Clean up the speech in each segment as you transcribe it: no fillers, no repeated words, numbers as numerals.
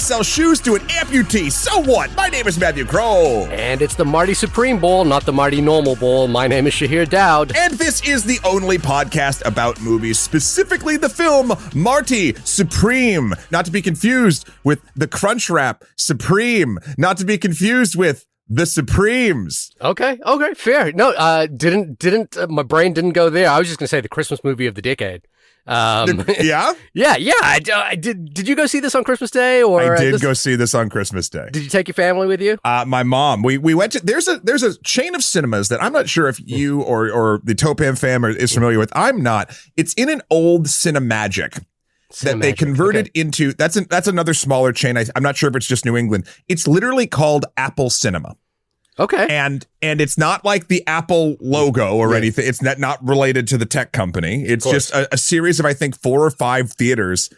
can't sell shoes to an amputee. So what? My name is Matthew Kroll. And it's the Marty Supreme Bowl, not the Marty Normal Bowl. My name is Shahir Dowd. And this is the only podcast about movies, specifically the film Marty Supreme. Not to be confused with the Crunchwrap Supreme. Not to be confused with The Supremes. Okay, fair. No, my brain didn't go there. I was just going to say the Christmas movie of the decade. Yeah? Yeah. Did you go see this on Christmas Day? Or I did go see this on Christmas Day. Did you take your family with you? My mom. We went to, there's a chain of cinemas that I'm not sure if you or the Topam fam is familiar with. I'm not. It's in an old Cinemagic. That they converted into, that's another smaller chain. I'm not sure if it's just New England. It's literally called Apple Cinema. Okay. And it's not like the Apple logo or anything. It's not related to the tech company. It's just a series of, I think, 4 or 5 theaters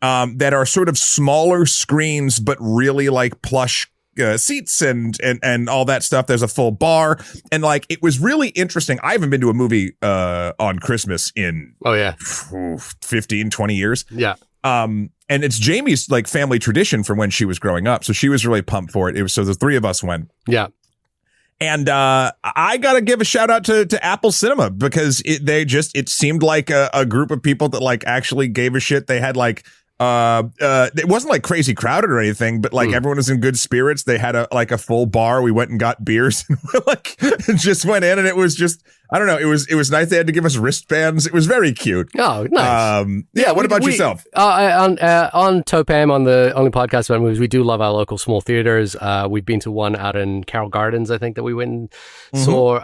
that are sort of smaller screens, but really like plush seats and all that stuff. There's a full bar. And like, it was really interesting. I haven't been to a movie on Christmas in 15, 20 years. Yeah. And it's Jamie's like family tradition from when she was growing up. So she was really pumped for it. So the 3 of us went. Yeah. And I got to give a shout out to Apple Cinema because it seemed like a group of people that like actually gave a shit. They had like it wasn't like crazy crowded or anything, but like everyone was in good spirits. They had a full bar. We went and got beers and just went in, and it was just, I don't know. It was nice. They had to give us wristbands. It was very cute. Oh, nice. What about yourself? On Topam, on the only podcast about movies, we do love our local small theaters. We've been to one out in Carroll Gardens, I think, that we went and saw.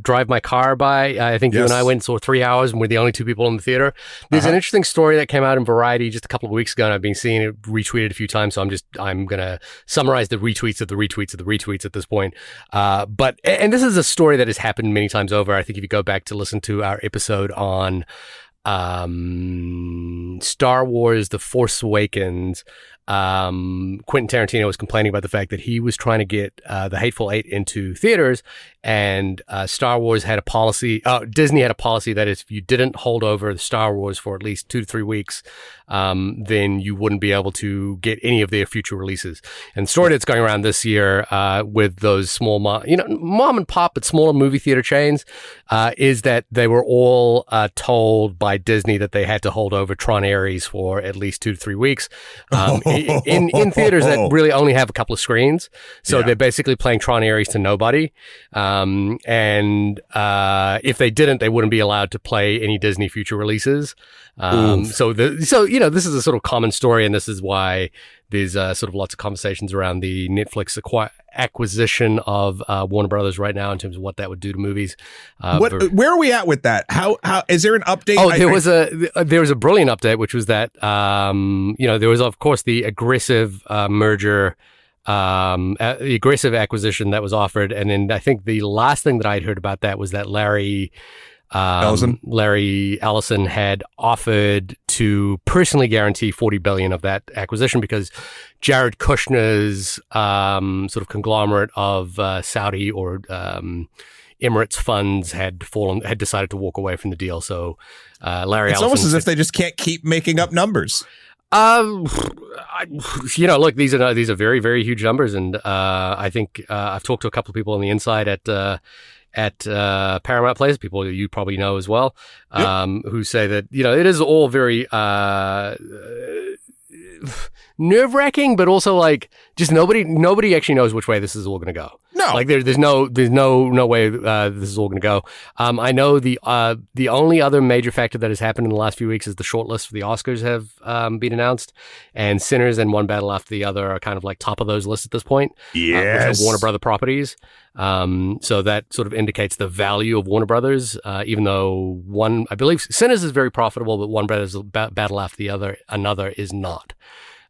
Drive My Car By. I think you and I went and saw 3 hours, and we're the only 2 people in the theater. There's an interesting story that came out in Variety just a couple of weeks ago, and I've been seeing it retweeted a few times, so I'm gonna summarize the retweets of the retweets of the retweets at this point. But this is a story that has happened many times over. I think if you go back to listen to our episode on Star Wars The Force Awakens, Quentin Tarantino was complaining about the fact that he was trying to get The Hateful Eight into theaters, and Star Wars had a policy, Disney had a policy that if you didn't hold over the Star Wars for at least 2 to 3 weeks, then you wouldn't be able to get any of their future releases. And the story that's going around this year with those small, mom and pop but smaller movie theater chains is that they were all told by Disney that they had to hold over Tron Ares for at least 2 to 3 weeks. In theaters that really only have a couple of screens. So they're basically playing Tron Ares to nobody. And if they didn't, they wouldn't be allowed to play any Disney future releases. So this is a sort of common story, and this is why there's sort of lots of conversations around the Netflix acquisition of Warner Brothers right now in terms of what that would do to movies. Where are we at with that? How is there an update? Oh, there was a brilliant update, which was that there was of course the aggressive merger. The aggressive acquisition that was offered, and then I think the last thing that I'd heard about that was that Larry Ellison had offered to personally guarantee $40 billion of that acquisition because Jared Kushner's sort of conglomerate of Saudi or Emirates funds had decided to walk away from the deal. So Larry It's Ellison almost as if they just can't keep making up numbers. Look, these are very, very huge numbers, and I think I've talked to a couple of people on the inside at Paramount Place, people you probably know as well, who say that it is all very nerve-wracking, but also like just nobody actually knows which way this is all going to go. No, like there's no way this is all going to go. I know the only other major factor that has happened in the last few weeks is the shortlist for the Oscars have been announced, and Sinners and One Battle After the Other are kind of like top of those lists at this point. Yes, which are Warner Brother properties. So that sort of indicates the value of Warner Brothers, even though I believe Sinners is very profitable, but One Battle After the Other is not.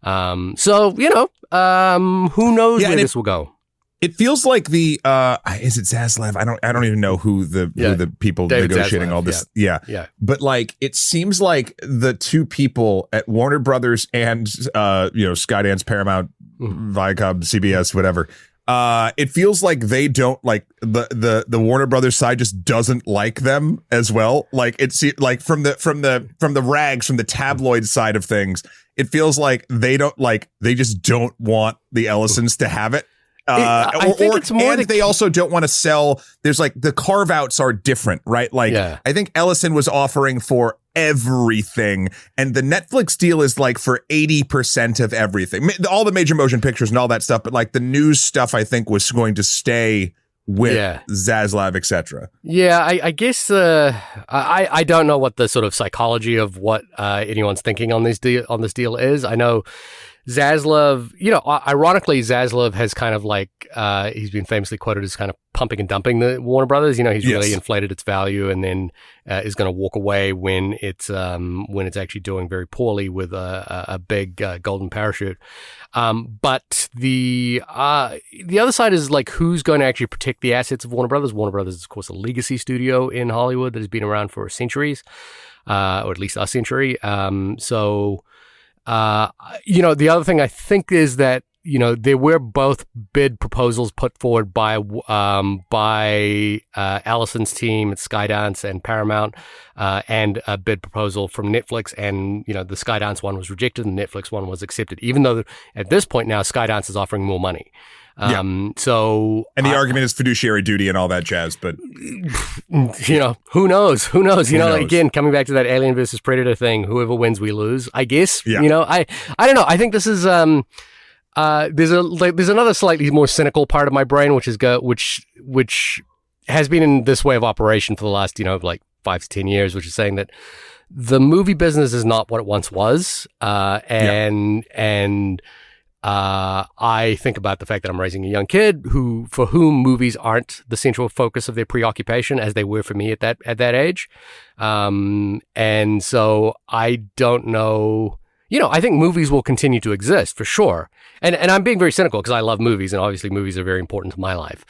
Who knows where this will go? It feels like is it Zaslav? I don't even know who the people David negotiating Zaslav, all this. Yeah. But like, it seems like the 2 people at Warner Brothers and Skydance, Paramount, Viacom, CBS, whatever. It feels like they don't like the Warner Brothers side just doesn't like them as well. Like it's like from the rags, from the tabloid side of things, it feels like they just don't want the Ellisons to have it. I think it's more and they also don't want to sell. There's like the carve outs are different, right? Like I think Ellison was offering for everything, and the Netflix deal is like for 80% of everything, all the major motion pictures and all that stuff. But like the news stuff, I think was going to stay with Zaslav, etc. Yeah, I guess I don't know what the sort of psychology of what anyone's thinking on this deal is. I know Zaslav, ironically, Zaslav has kind of like, he's been famously quoted as kind of pumping and dumping the Warner Brothers. He's really inflated its value and then is going to walk away when it's actually doing very poorly with a big golden parachute. But the other side is like, who's going to actually protect the assets of Warner Brothers? Warner Brothers is, of course, a legacy studio in Hollywood that has been around for centuries, or at least a century. The other thing I think is that, there were both bid proposals put forward by Allison's team at Skydance and Paramount, and a bid proposal from Netflix. And, the Skydance one was rejected and the Netflix one was accepted, even though at this point now Skydance is offering more money. And the argument is fiduciary duty and all that jazz, but who knows? Again, coming back to that Alien versus Predator thing, whoever wins, we lose, I guess. I don't know. I think this is there's another slightly more cynical part of my brain, which has been in this way of operation for the last 5 to 10 years, which is saying that the movie business is not what it once was, I think about the fact that I'm raising a young kid for whom movies aren't the central focus of their preoccupation as they were for me at that age. And so I don't know, I think movies will continue to exist for sure. And I'm being very cynical because I love movies and obviously movies are very important to my life.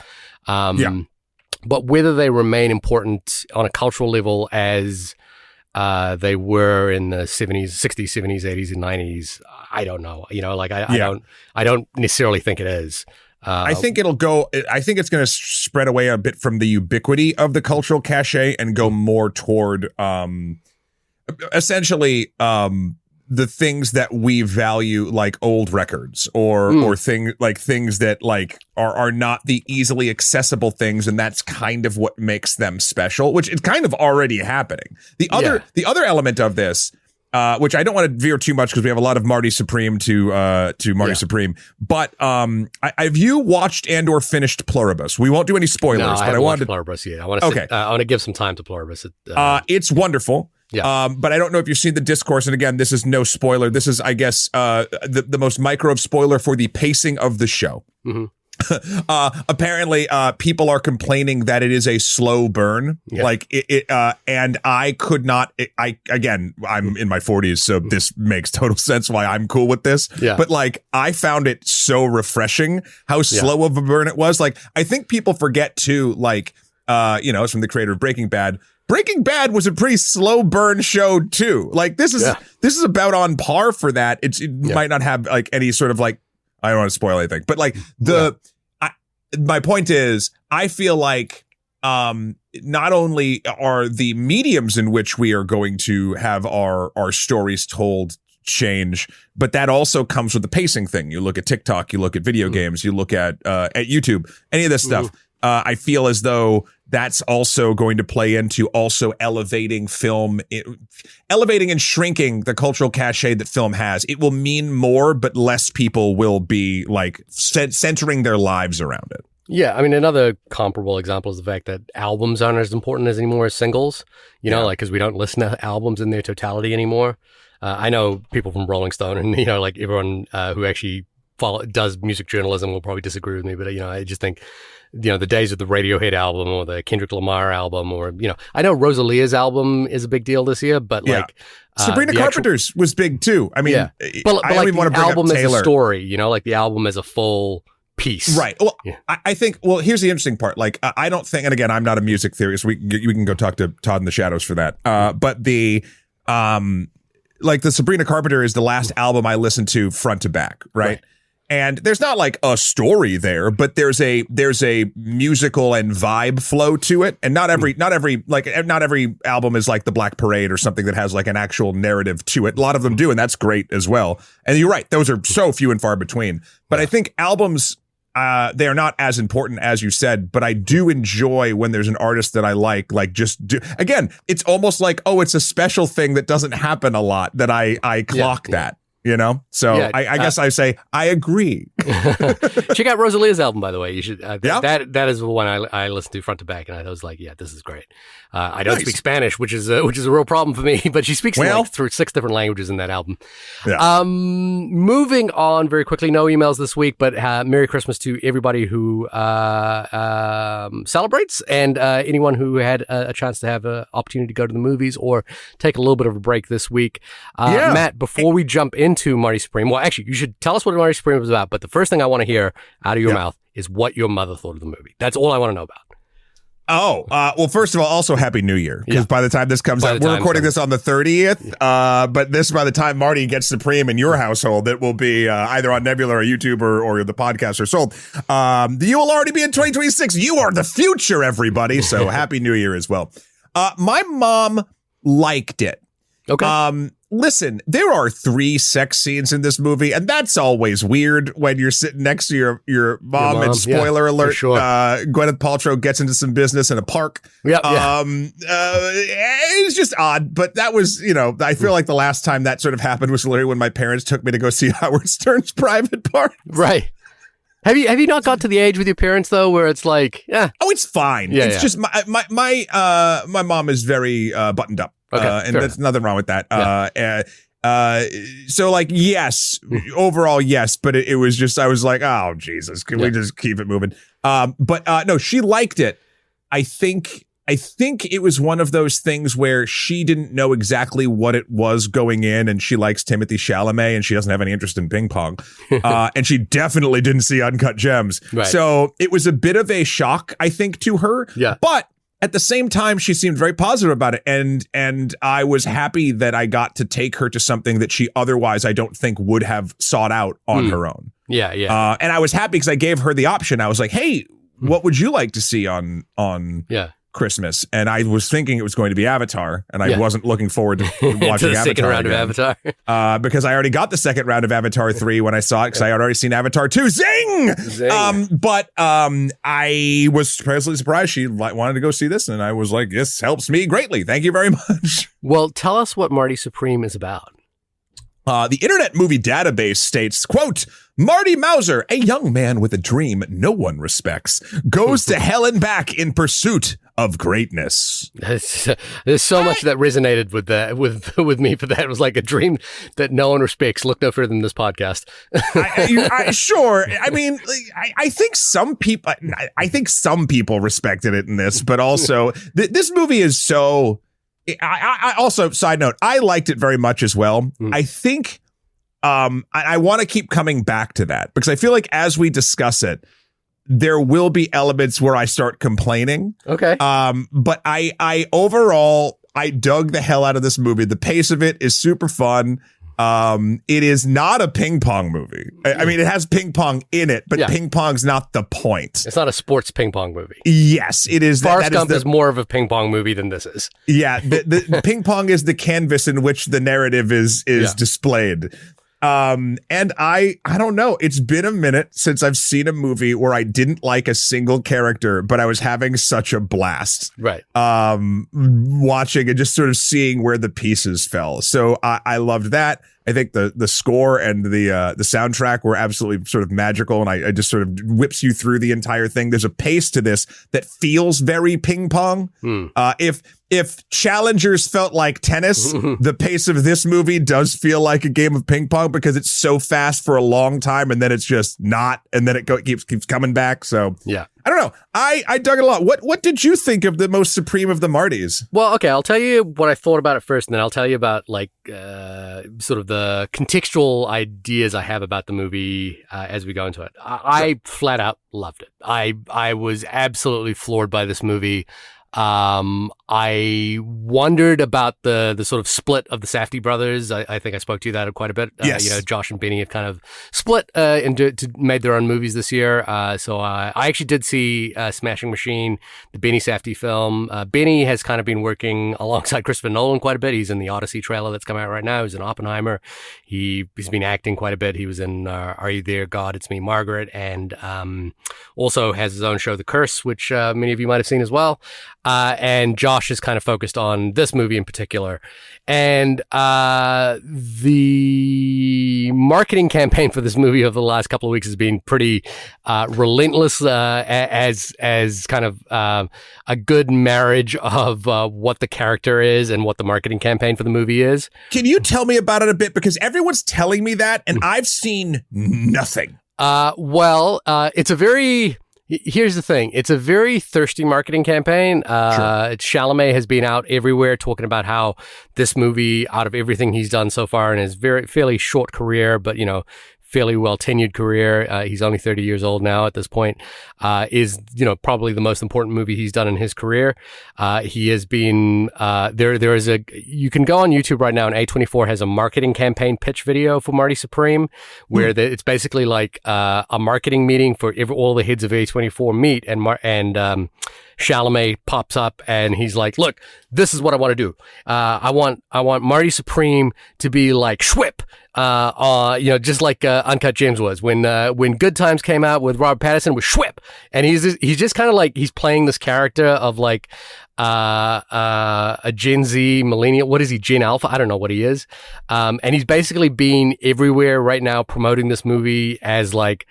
But whether they remain important on a cultural level as they were in the 70s, 60s, 70s, 80s, and 90s. I don't know. I don't necessarily think it is. I think it'll go. I think it's going to spread away a bit from the ubiquity of the cultural cachet and go more toward, essentially, the things that we value, like old records or things that like are not the easily accessible things, and that's kind of what makes them special, which is kind of already happening. The other element of this, which I don't want to veer too much because we have a lot of Marty Supreme to Marty Supreme, but have you watched and or finished Pluribus? We won't do any spoilers, no, but I wanted Pluribus. Yeah, I want to give some time to Pluribus. It's wonderful. Yeah. But I don't know if you've seen the discourse. And again, this is no spoiler. This is, I guess, the most micro of spoiler for the pacing of the show. Mm-hmm. Apparently, people are complaining that it is a slow burn. Like and I could not. I'm in my 40s, so this makes total sense why I'm cool with this. Yeah. But like, I found it so refreshing how slow of a burn it was. Like, I think people forget too. Like, it's from the creator of Breaking Bad. Breaking Bad was a pretty slow burn show too. Like this is about on par for that. It might not have like any sort of like, I don't want to spoil anything, but like my point is, I feel like not only are the mediums in which we are going to have our stories told change, but that also comes with the pacing thing. You look at TikTok, you look at video games, you look at YouTube, any of this stuff. I feel as though that's also going to play into also elevating and shrinking the cultural cachet that film has. It will mean more, but less people will be like centering their lives around it. Yeah, I mean, another comparable example is the fact that albums aren't as important as anymore as singles, because we don't listen to albums in their totality anymore. I know people from Rolling Stone and, like everyone who actually does music journalism will probably disagree with me, but, I just think, the days of the Radiohead album or the Kendrick Lamar album or, I know Rosalia's album is a big deal this year, but like Sabrina Carpenter's was big too. I mean, but I don't even want to bring up Taylor. The album as a story, like the album as a full piece. Right. Well, I think, here's the interesting part. Like, I don't think, and again, I'm not a music theorist. We can go talk to Todd in the Shadows for that. But the Sabrina Carpenter is the last album I listened to front to back. Right. And there's not like a story there, but there's a musical and vibe flow to it. And not every album is like the Black Parade or something that has like an actual narrative to it. A lot of them do, and that's great as well. And you're right, those are so few and far between. But I think albums, they are not as important as you said, but I do enjoy when there's an artist that I like just do. Again, it's almost like, oh, it's a special thing that doesn't happen a lot that I clock that. You know, so I guess I say I agree. Check out Rosalia's album, by the way. You should. That is the one I listened to front to back, and I was like, yeah, this is great. I don't speak Spanish, which is a real problem for me, but she speaks through 6 different languages in that album. Yeah. Moving on very quickly. No emails this week, but Merry Christmas to everybody who celebrates, and anyone who had a chance to have an opportunity to go to the movies or take a little bit of a break this week. Matt, before we jump into Marty Supreme, well, actually, you should tell us what Marty Supreme was about, but the first thing I want to hear out of your mouth is what your mother thought of the movie. That's all I want to know about. Oh, well, first of all, also Happy New Year, because by the time this comes out, we're recording this on the 30th, but by the time Marty gets Supreme in your household, it will be either on Nebula or YouTube or the podcast are sold. You will already be in 2026. You are the future, everybody, so Happy New Year as well. My mom liked it. Okay. Listen, there are 3 sex scenes in this movie, and that's always weird when you're sitting next to your mom. And spoiler alert, sure. Gwyneth Paltrow gets into some business in a park. It's just odd, but that was, I feel like the last time that sort of happened was literally when my parents took me to go see Howard Stern's Private Parts. Right. Have you not got to the age with your parents though where it's like, oh, it's fine. It's just my mom is very buttoned up. Okay, and there's nothing wrong with that. So like, yes, overall, yes, but it was just, I was like, oh, Jesus, can we just keep it moving? But no, she liked it. I think it was one of those things where she didn't know exactly what it was going in, and she likes Timothée Chalamet, and she doesn't have any interest in ping pong. And she definitely didn't see Uncut Gems. Right. So it was a bit of a shock, I think, to her. Yeah. But at the same time, she seemed very positive about it, and I was happy that I got to take her to something that she otherwise, I don't think, would have sought out on her own. Yeah. And I was happy because I gave her the option. I was like, hey, what would you like to see on Christmas? And I was thinking it was going to be Avatar, and I wasn't looking forward to watching the Avatar second round again. of Avatar. Because I already got the second round of Avatar 3 when I saw it, because I had already seen Avatar 2. Zing! But I was pleasantly surprised she wanted to go see this, and I was like, this helps me greatly. Thank you very much. Well, tell us what Marty Supreme is about. The Internet Movie Database states, quote, Marty Mauser, a young man with a dream no one respects, goes to hell and back in pursuit of greatness. There's so much that resonated with that, with me for that. It was like a dream that no one respects. Look no further than this podcast. Sure. I mean, I think some people respected it in this, but also this movie is so. I also, side note, I liked it very much as well. I think I want to keep coming back to that, because I feel like as we discuss it, there will be elements where I start complaining. Okay. But I overall, I dug the hell out of this movie. The pace of it is super fun. It is not a ping pong movie. I mean, it has ping pong in it, but ping pong's not the point. It's not a sports ping pong movie. Yes, it is. Forrest Gump is more of a ping pong movie than this is. Yeah, the ping pong is the canvas in which the narrative is displayed. And I don't know. It's been a minute since I've seen a movie where I didn't like a single character, but I was having such a blast. Right. Watching and just sort of seeing where the pieces fell. So I loved that. I think the score and the soundtrack were absolutely sort of magical, and I just sort of whips you through the entire thing. There's a pace to this that feels very ping pong. If Challengers felt like tennis, the pace of this movie does feel like a game of ping pong, because it's so fast for a long time, and then it's just not, and then it keeps coming back. So yeah, I don't know. I dug it a lot. What did you think of the most supreme of the Martys? Well, okay, I'll tell you what I thought about it first, and then I'll tell you about like sort of the contextual ideas I have about the movie as we go into it. I flat out loved it. I was absolutely floored by this movie. I wondered about the sort of split of the Safdie brothers. I think I spoke to you that quite a bit. Yes. You know, Josh and Benny have kind of split and made their own movies this year. So I actually did see Smashing Machine, the Benny Safdie film. Benny has kind of been working alongside Christopher Nolan quite a bit. He's in the Odyssey trailer that's coming out right now. He's in Oppenheimer. He's been acting quite a bit. He was in Are You There, God? It's Me, Margaret, and also has his own show, The Curse, which many of you might have seen as well. And Josh is kind of focused on this movie in particular. And the marketing campaign for this movie over the last couple of weeks has been pretty relentless as kind of a good marriage of what the character is and what the marketing campaign for the movie is. Can you tell me about it a bit? Because everyone's telling me that, and I've seen nothing. It's a very... Here's the thing. It's a very thirsty marketing campaign. Sure. Chalamet has been out everywhere talking about how this movie, out of everything he's done so far in his fairly short career, but, you know, fairly well tenured career. He's only 30 years old now at this point, is, you know, probably the most important movie he's done in his career. He has been, you can go on YouTube right now, and A24 has a marketing campaign pitch video for Marty Supreme, where it's basically like a marketing meeting for all the heads of A24 meet, and Chalamet pops up and he's like, look, this is what I want to do. I want Marty Supreme to be like Schwip, you know, just like Uncut Gems was when Good Times came out with Robert Pattinson with Schwip. And he's just kind of like, he's playing this character of like a Gen Z millennial. What is he? Gen Alpha? I don't know what he is. And he's basically been everywhere right now promoting this movie as like,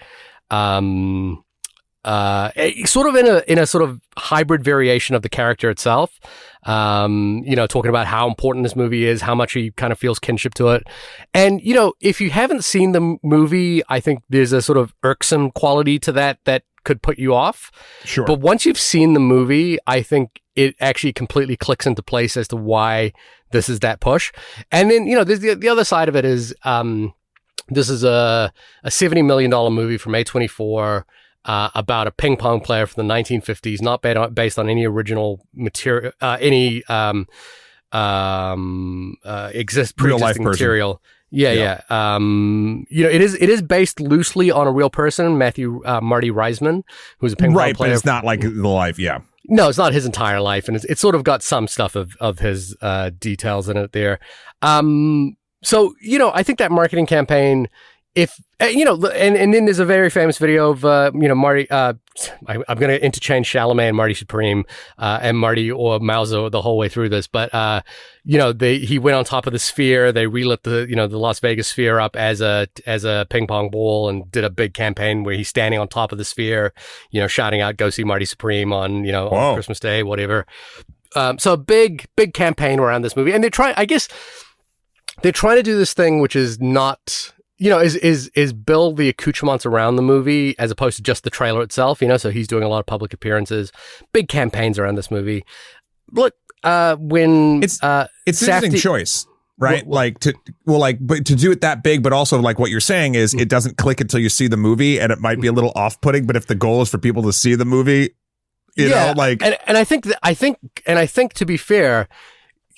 sort of in a sort of hybrid variation of the character itself. You know, talking about how important this movie is, how much he kind of feels kinship to it. And, you know, if you haven't seen the movie, I think there's a sort of irksome quality to that could put you off. Sure. But once you've seen the movie, I think it actually completely clicks into place as to why this is that push. And then, you know, there's the other side of it is, this is a $70 million movie from A24, about a ping pong player from the 1950s, not based on any original material, any pre-existing material. Yeah. You know, it is based loosely on a real person, Marty Reisman, who's a ping pong player. But it's not like the life. Yeah. No, it's not his entire life, and it's sort of got some stuff of his details in it there. So, you know, I think that marketing campaign, if, you know, and then there's a very famous video of, you know, Marty, I'm going to interchange Chalamet and Marty Supreme, and Marty or Mauser the whole way through this. But, you know, he went on top of the sphere. They relit the Las Vegas sphere up as a ping pong ball, and did a big campaign where he's standing on top of the sphere, you know, shouting out, "Go see Marty Supreme" on, you know, on Christmas Day, whatever. So a big campaign around this movie. And they're trying to do this thing, which is not, you know, is build the accoutrements around the movie as opposed to just the trailer itself, you know. So he's doing a lot of public appearances, big campaigns around this movie. Look, when it's an interesting choice, right? But to do it that big, but also like what you're saying is it doesn't click until you see the movie, and it might be a little off-putting. But if the goal is for people to see the movie, you know, like, and I think to be fair,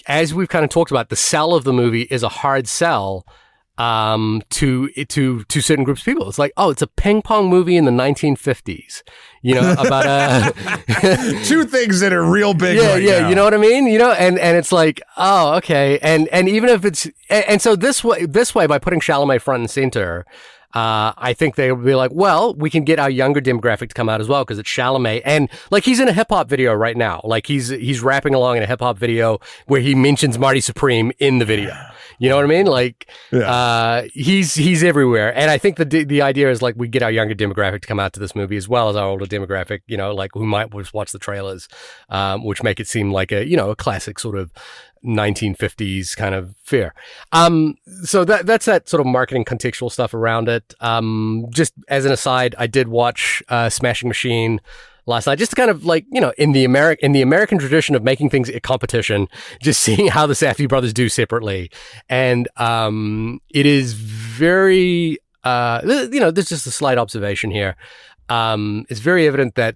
as we've kind of talked about, the sell of the movie is a hard sell to certain groups of people. It's like, oh, it's a ping pong movie in the 1950s, you know, about two things that are real big. Yeah, now. You know what I mean? You know, and it's like, oh, okay. And even if it's, and so this way, by putting Chalamet front and center, I think they would be like, well, we can get our younger demographic to come out as well, because it's Chalamet, and like he's in a hip hop video right now. Like he's rapping along in a hip hop video where he mentions Marty Supreme in the video. You know what I mean? Like, he's everywhere, and I think the idea is like we get our younger demographic to come out to this movie as well as our older demographic. You know, like who might just watch the trailers, which make it seem like a classic sort of 1950s kind of fare. So that's that sort of marketing contextual stuff around it. Just as an aside, I did watch Smashing Machine last night, just to kind of like, you know, in the American tradition of making things a competition, just seeing how the Safdie brothers do separately. And it is very, you know, there's just a slight observation here. It's very evident that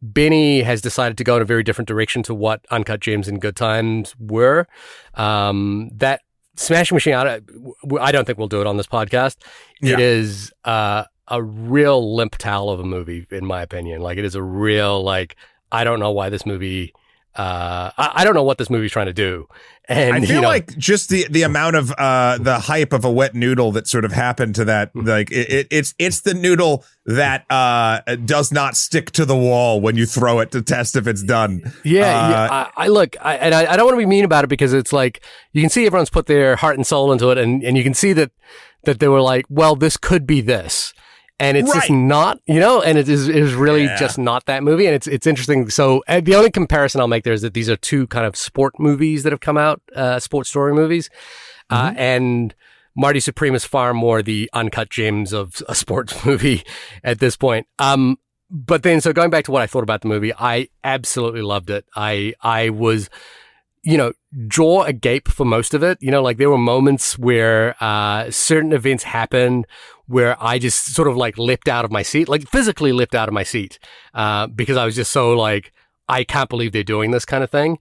Benny has decided to go in a very different direction to what Uncut Gems and Good Times were. That Smashing Machine, I don't think we'll do it on this podcast. Yeah. It is a real limp towel of a movie, in my opinion. Like, it is a real, like, I don't know why this movie... I don't know what this movie's trying to do. And I feel like just the amount of the hype of a wet noodle that sort of happened to that, like it's the noodle that does not stick to the wall when you throw it to test if it's done. I don't want to be mean about it, because it's like you can see everyone's put their heart and soul into it, and you can see that they were like, well, this could be this. And it's just not, and it is really just not that movie. And it's interesting. So the only comparison I'll make there is that these are two kind of sport movies that have come out, sports story movies. And Marty Supreme is far more the Uncut Gems of a sports movie at this point. But then, so going back to what I thought about the movie, I absolutely loved it. I was, jaw agape for most of it. Like there were moments where certain events happened where I just sort of like leapt out of my seat, like physically leapt out of my seat, because I was just so like, I can't believe they're doing this kind of thing.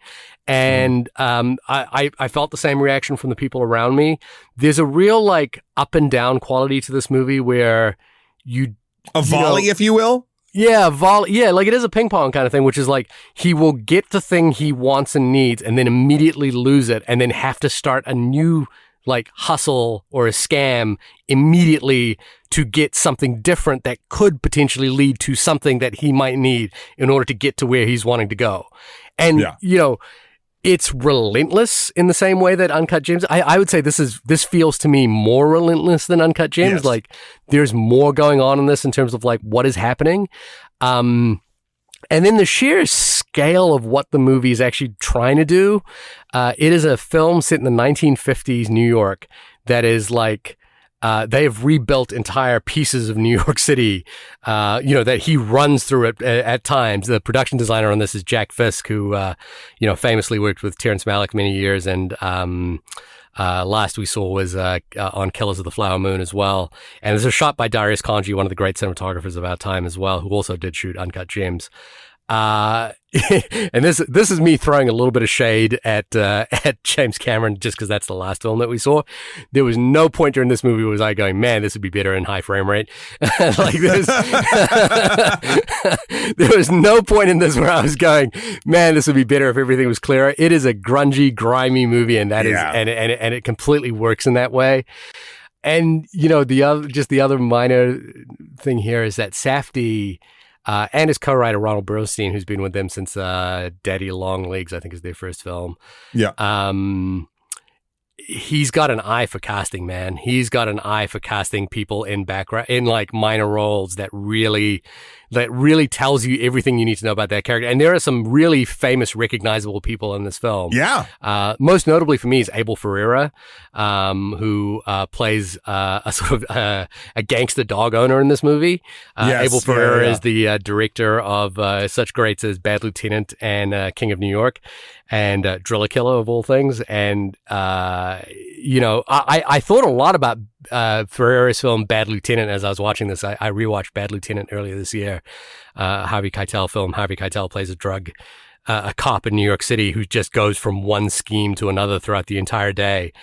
And I felt the same reaction from the people around me. There's a real like up and down quality to this movie where a volley, if you will. Yeah, like it is a ping pong kind of thing, which is like he will get the thing he wants and needs and then immediately lose it and then have to start a new like hustle or a scam immediately to get something different that could potentially lead to something that he might need in order to get to where he's wanting to go. And, it's relentless in the same way that Uncut Gems. I would say this feels to me more relentless than Uncut Gems. Yes. Like there's more going on in this in terms of like what is happening. And then the sheer scale of what the movie is actually trying to do. It is a film set in the 1950s New York that is like, they have rebuilt entire pieces of New York City, that he runs through it at times. The production designer on this is Jack Fisk, who, famously worked with Terrence Malick many years. And, last we saw was, on Killers of the Flower Moon as well. And this is shot by Darius Khondji, one of the great cinematographers of our time as well, who also did shoot Uncut Gems. And this is me throwing a little bit of shade at James Cameron just because that's the last film that we saw. There was no point during this movie was I going, man, this would be better in high frame rate. Like this, there was no point in this where I was going, man, this would be better if everything was clearer. It is a grungy, grimy movie, and that is, and it completely works in that way. And the other minor thing here is that Safdie. And his co-writer, Ronald Burstein, who's been with them since Daddy Long Legs, I think is their first film. Yeah. He's got an eye for casting, man. He's got an eye for casting people in background, in like minor roles that really tells you everything you need to know about that character. And there are some really famous, recognizable people in this film. Yeah. Most notably for me is Abel Ferreira, who plays a sort of a gangster dog owner in this movie. Yes, Abel Ferreira is the director of such greats as Bad Lieutenant and King of New York and Driller Killer of all things. And, I thought a lot about Ferreira's film Bad Lieutenant as I was watching this. I rewatched Bad Lieutenant earlier this year. Harvey Keitel film. Harvey Keitel plays a cop in New York City who just goes from one scheme to another throughout the entire day.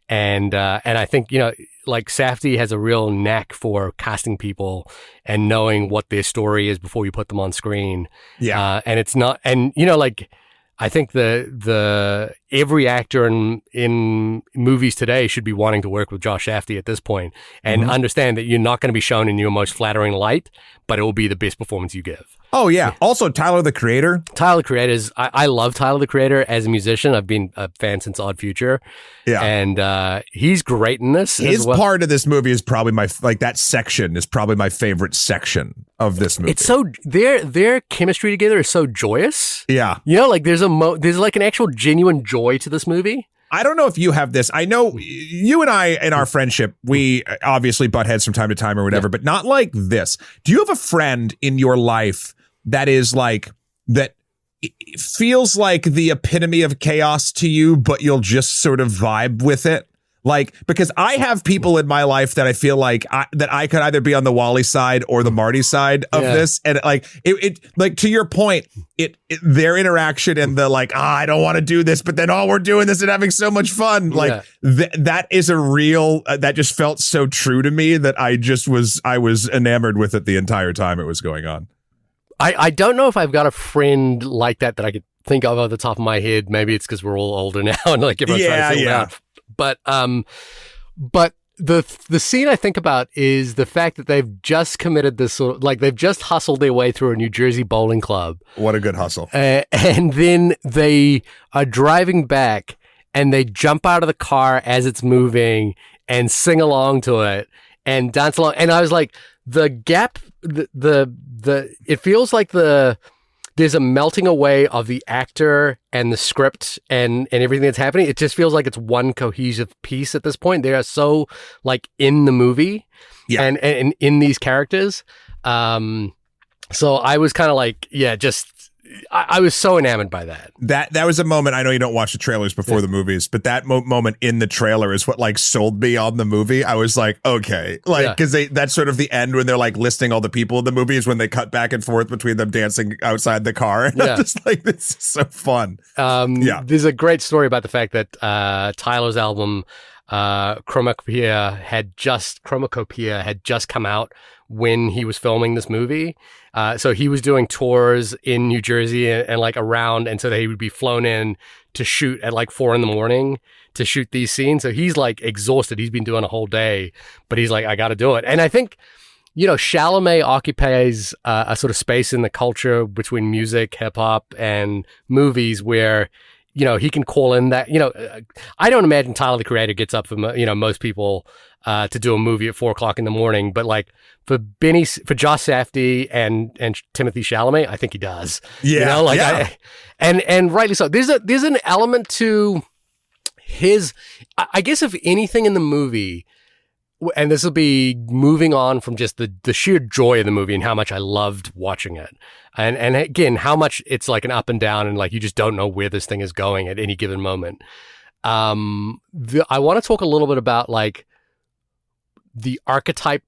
And I think, like Safdie has a real knack for casting people and knowing what their story is before you put them on screen. Yeah. And it's not, and I think the every actor in movies today should be wanting to work with Josh Safdie at this point and understand that you're not going to be shown in your most flattering light, but it will be the best performance you give. Oh, yeah. Also, Tyler, the Creator. Tyler, the Creator is... I love Tyler, the Creator as a musician. I've been a fan since Odd Future. Yeah. And he's great in this. His part of this movie is probably that section is probably my favorite section of this movie. It's so... Their chemistry together is so joyous. Yeah. There's like an actual genuine joy to this movie. I don't know if you have this. I know you and I, in our friendship, we obviously butt heads from time to time or whatever, but not like this. Do you have a friend in your life that is like, that feels like the epitome of chaos to you, but you'll just sort of vibe with it? Like, because I have people in my life that I feel like that I could either be on the Wally side or the Marty side of this. And like, it like to your point, their interaction and the like, I don't want to do this, but then, we're doing this and having so much fun. Like that is a real, that just felt so true to me that I was enamored with it the entire time it was going on. I don't know if I've got a friend like that I could think of the top of my head. Maybe it's because we're all older now and like everyone's trying to figure out. But the scene I think about is the fact that they've just committed this sort of, like, they've just hustled their way through a New Jersey bowling club. What a good hustle. And then they are driving back and they jump out of the car as it's moving and sing along to it and dance along. And I was like, the gap, it feels like there's a melting away of the actor and the script and everything that's happening. It just feels like it's one cohesive piece at this point. They are so like in the movie and in these characters. So I was kind of like, I was so enamored by that. That was a moment. I know you don't watch the trailers before the movies, but that moment in the trailer is what like sold me on the movie. I was like, okay, like, because that's sort of the end when they're like listing all the people in the movie is when they cut back and forth between them dancing outside the car. And I'm just like, this is so fun. There's a great story about the fact that Tyler's album Chromacopia had just come out when he was filming this movie. So he was doing tours in New Jersey and like around. And so he would be flown in to shoot at like 4 a.m. to shoot these scenes. So he's like exhausted. He's been doing a whole day, but he's like, I got to do it. And I think, Chalamet occupies a sort of space in the culture between music, hip hop, and movies where, he can call in that, I don't imagine Tyler, the Creator, gets up for, most people to do a movie at 4 a.m. But like for Josh Safdie and Timothy Chalamet, I think he does. Yeah. And rightly so. There's an element to his, I guess if anything in the movie, and this will be moving on from just the sheer joy of the movie and how much I loved watching it. And again, how much it's like an up and down and like you just don't know where this thing is going at any given moment. I want to talk a little bit about like the archetype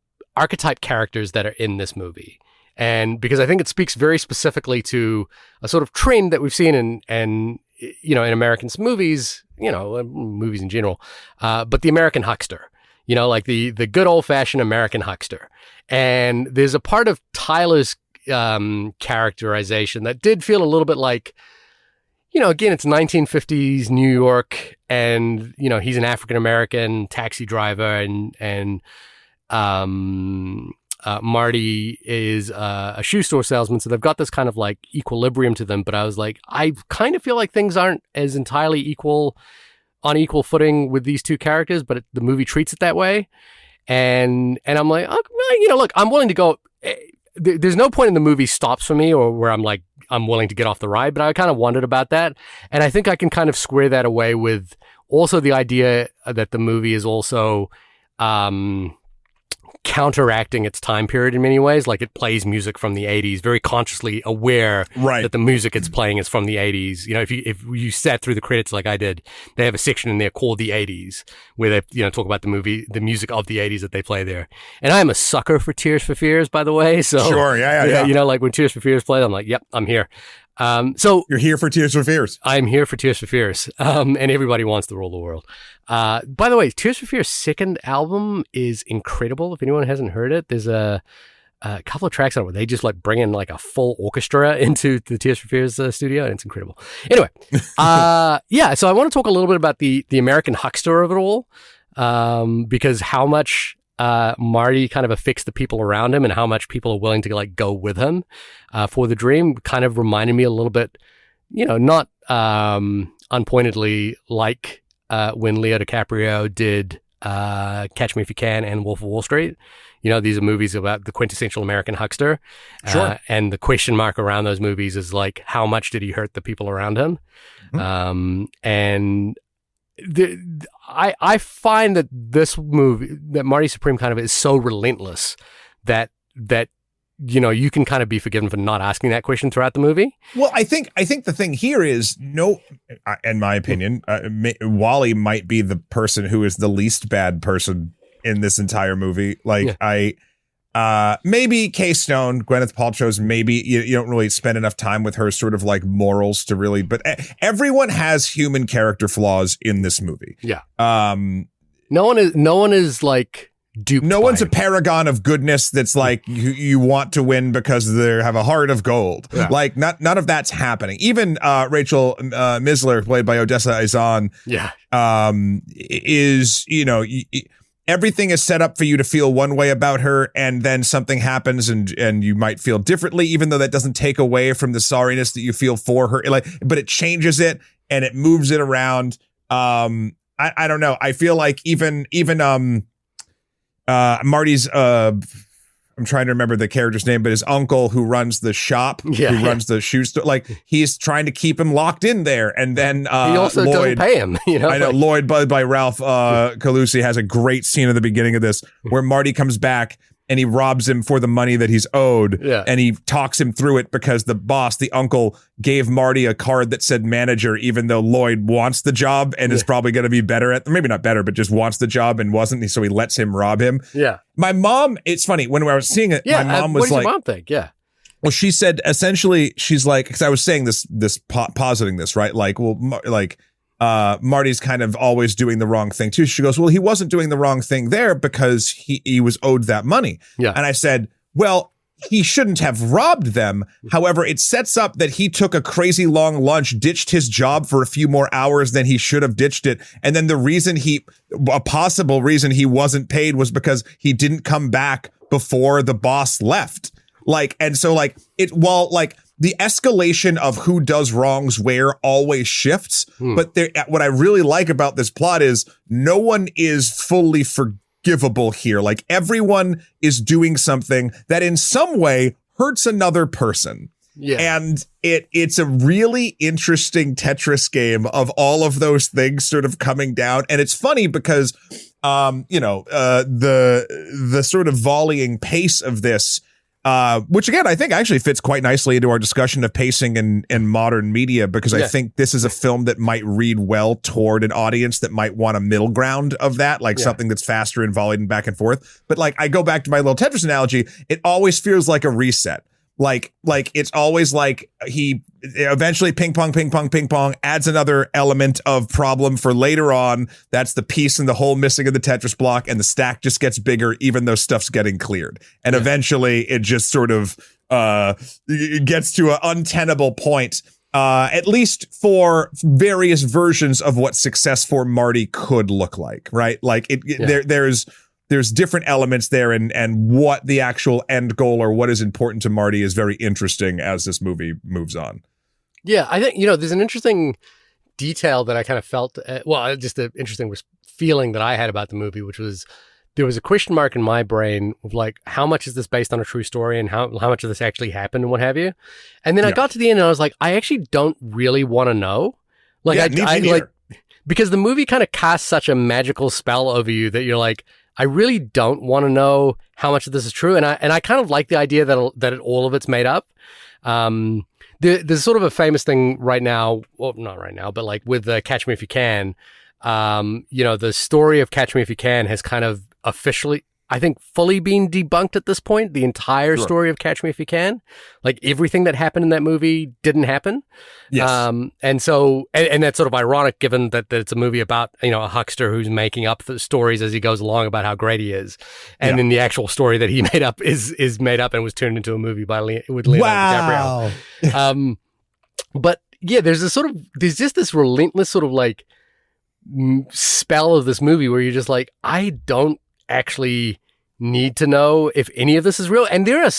characters that are in this movie. And because I think it speaks very specifically to a sort of trend that we've seen in American movies, movies in general, but the American huckster. Like the good old-fashioned American huckster. And there's a part of Tyler's characterization that did feel a little bit like, again, it's 1950s New York, and, he's an African-American taxi driver, and Marty is a shoe store salesman. So they've got this kind of like equilibrium to them. But I was like, I kind of feel like things aren't as entirely on equal footing with these two characters, but the movie treats it that way. And I'm like, look, I'm willing to go. There's no point in the movie stops for me or where I'm like, I'm willing to get off the ride, but I kind of wondered about that. And I think I can kind of square that away with also the idea that the movie is also, counteracting its time period in many ways. Like it plays music from the 80s, very consciously aware that the music it's playing is from the 80s. If you sat through the credits like I did, they have a section in there called the 80s where they talk about the music of the 80s that they play there. And I am a sucker for Tears for Fears, by the way. So sure, yeah. Like when Tears for Fears played, I'm like, yep, I'm here. So you're here for Tears for Fears. I'm here for Tears for Fears. And everybody wants to rule the world. By the way, Tears for Fears' second album is incredible. If anyone hasn't heard it, there's a couple of tracks on it where they just like bring in like a full orchestra into the Tears for Fears studio, and it's incredible. Anyway, so I want to talk a little bit about the American huckster of it all, because how much Marty kind of affects the people around him and how much people are willing to like go with him for the dream kind of reminded me a little bit, not unpointedly like when Leo DiCaprio did Catch Me If You Can and Wolf of Wall Street. These are movies about the quintessential American huckster. Sure. And the question mark around those movies is like, how much did he hurt the people around him? Mm-hmm. And I find that this movie, that Marty Supreme kind of is so relentless that you can kind of be forgiven for not asking that question throughout the movie. Well, I think the thing here is in my opinion, Wally might be the person who is the least bad person in this entire movie. Like maybe Kay Stone, Gwyneth Paltrow's, maybe you don't really spend enough time with her sort of like morals to really, but everyone has human character flaws in this movie. Yeah. No one is like duped. No one's a paragon of goodness that's like you want to win because they have a heart of gold. Yeah. Like none of that's happening. Even Rachel Misler, played by Odessa Izan, is, everything is set up for you to feel one way about her, and then something happens and you might feel differently, even though that doesn't take away from the sorriness that you feel for her. But it changes it and it moves it around. I don't know. I feel like even Marty's I'm trying to remember the character's name, but his uncle who runs the shop, runs the shoe store, like he's trying to keep him locked in there. And then he also Lloyd, doesn't pay him. I know Lloyd, by Ralph Calusi, has a great scene at the beginning of this where Marty comes back and he robs him for the money that he's owed. Yeah. And he talks him through it because the boss, the uncle, gave Marty a card that said manager, even though Lloyd wants the job and is probably going to be better at, maybe not better, but just wants the job and wasn't. So he lets him rob him. Yeah. My mom, it's funny, when I was seeing it, my mom was like, what does your mom think? Yeah. Well, she said, essentially, she's like, because I was saying positing this, right? Like, well, Marty's kind of always doing the wrong thing too. She goes, well, he wasn't doing the wrong thing there because he was owed that money. Yeah. And I said, well, he shouldn't have robbed them. However, it sets up that he took a crazy long lunch, ditched his job for a few more hours than he should have ditched it. And then a possible reason he wasn't paid was because he didn't come back before the boss left. The escalation of who does wrongs where always shifts. But what I really like about this plot is no one is fully forgivable here. Like everyone is doing something that in some way hurts another person. Yeah. And it's a really interesting Tetris game of all of those things sort of coming down. And it's funny because, the sort of volleying pace of this, which again, I think actually fits quite nicely into our discussion of pacing in modern media, because I think this is a film that might read well toward an audience that might want a middle ground of that, like something that's faster and volleyed and back and forth. But like, I go back to my little Tetris analogy. It always feels like a reset. Like it's always like he eventually ping pong adds another element of problem for later on. That's the piece in the hole missing in the Tetris block, and the stack just gets bigger even though stuff's getting cleared. And eventually it just sort of gets to an untenable point, at least for various versions of what success for Marty could look like, right? Like there's different elements there, and what the actual end goal or what is important to Marty is very interesting as this movie moves on. Yeah, I think, there's an interesting detail that I kind of felt, just an interesting feeling that I had about the movie, which was there was a question mark in my brain of like, how much is this based on a true story and how much of this actually happened and what have you? And then I got to the end and I was like, I actually don't really want to know. Like, because the movie kind of casts such a magical spell over you that you're like, I really don't want to know how much of this is true. And I kind of like the idea that all of it's made up. There's sort of a famous thing right now, well, not right now, but like with Catch Me If You Can, the story of Catch Me If You Can has kind of officially, I think, fully been debunked at this point. The entire story of Catch Me If You Can, like everything that happened in that movie didn't happen. Yes. And so, and that's sort of ironic given that it's a movie about, a huckster who's making up the stories as he goes along about how great he is. And then the actual story that he made up is made up and was turned into a movie with Leonardo DiCaprio. But yeah, there's just this relentless sort of like spell of this movie where you're just like, I don't actually need to know if any of this is real. And there are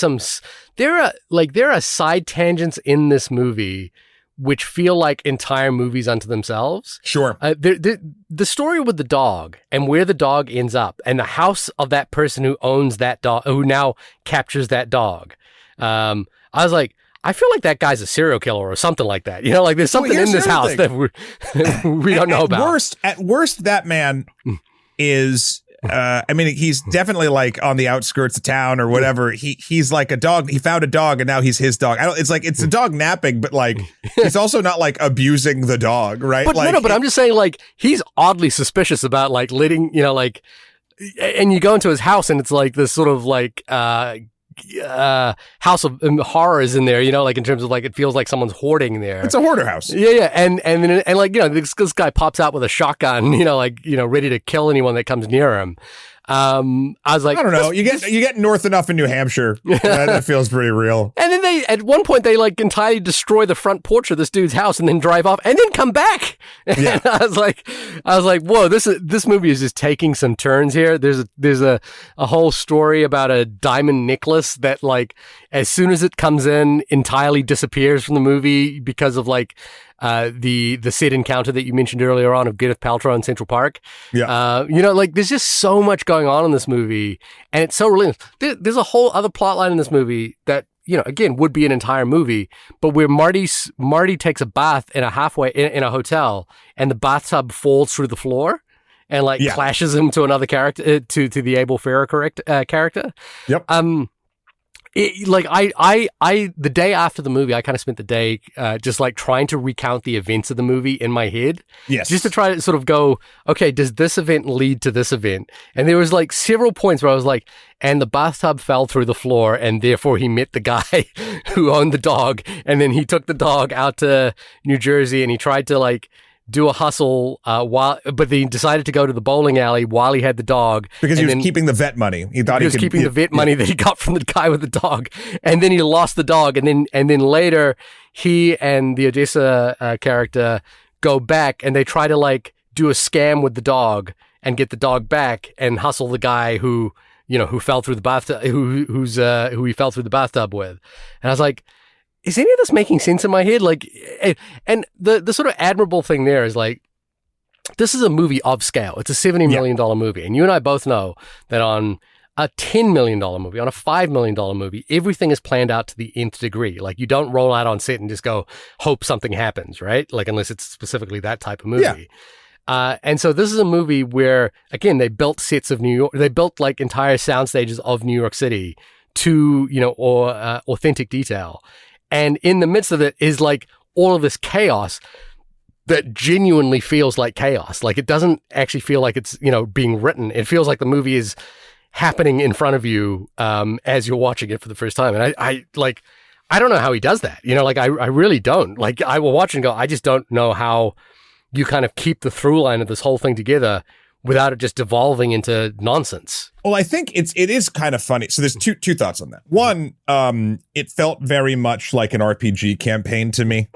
side tangents in this movie which feel like entire movies unto themselves. Sure. The story with the dog and where the dog ends up and the house of that person who owns that dog, who now captures that dog. I was like, I feel like that guy's a serial killer or something like that. Like there's something in this house that we don't know about. At worst, that man is I mean, he's definitely like on the outskirts of town or whatever. He's like a dog. He found a dog and now he's his dog. It's like it's a dog napping, but like he's also not like abusing the dog, right? But like, no, but I'm just saying, like, he's oddly suspicious about like letting, like, and you go into his house and it's like this sort of like house of horrors in there, like in terms of like it feels like someone's hoarding there. It's a hoarder house. Yeah, and like this guy pops out with a shotgun, ready to kill anyone that comes near him. I was like, I don't know. You get north enough in New Hampshire, that feels pretty real. And then at one point they like entirely destroy the front porch of this dude's house and then drive off and then come back. Yeah. And I was like, whoa, this movie is just taking some turns here. There's a whole story about a diamond necklace that like as soon as it comes in entirely disappears from the movie because of like the set encounter that you mentioned earlier on of Gwyneth Paltrow in Central Park. Yeah. Like there's just so much going on in this movie and it's so relentless. There's a whole other plot line in this movie that, again, would be an entire movie, but where Marty takes a bath in a hotel and the bathtub falls through the floor and like clashes him to another character, to the Abel Ferrer character. Yep. The day after the movie, I kind of spent the day just like trying to recount the events of the movie in my head. Yes. Just to try to sort of go, okay, does this event lead to this event? And there was like several points where I was like, and the bathtub fell through the floor and therefore he met the guy who owned the dog. And then he took the dog out to New Jersey and he tried to like do a hustle but he decided to go to the bowling alley while he had the dog because he was keeping the vet money. He thought he was keeping the vet money that he got from the guy with the dog, and then he lost the dog, and then later he and the Odessa character go back and they try to like do a scam with the dog and get the dog back and hustle the guy who fell through the bathtub who he fell through the bathtub with, and I was like, is any of this making sense in my head? Like, and the sort of admirable thing there is like, this is a movie of scale. It's a $70 million movie. And you and I both know that on a $10 million movie, on a $5 million movie, everything is planned out to the nth degree. Like you don't roll out on set and just go, hope something happens, right? Like unless it's specifically that type of movie. Yeah. And so this is a movie where, again, they built sets of New York. They built like entire sound stages of New York City to, authentic detail. And in the midst of it is like all of this chaos that genuinely feels like chaos. Like it doesn't actually feel like it's, being written. It feels like the movie is happening in front of you as you're watching it for the first time. And I don't know how he does that. I really don't. Like I will watch and go, I just don't know how you kind of keep the through line of this whole thing together without it just devolving into nonsense. Well, I think it is kind of funny. So there's two thoughts on that. One, it felt very much like an RPG campaign to me.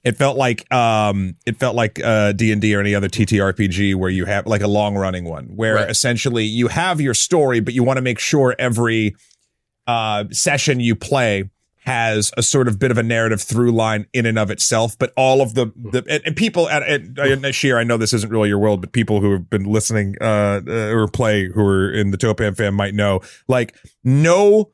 It felt like D&D or any other TTRPG where you have like a long running one where essentially you have your story, but you want to make sure every session you play has a sort of bit of a narrative through line in and of itself, but all of the and people at Sheer, I know this isn't really your world, but people who have been listening or play who are in the Topam fam might know, like no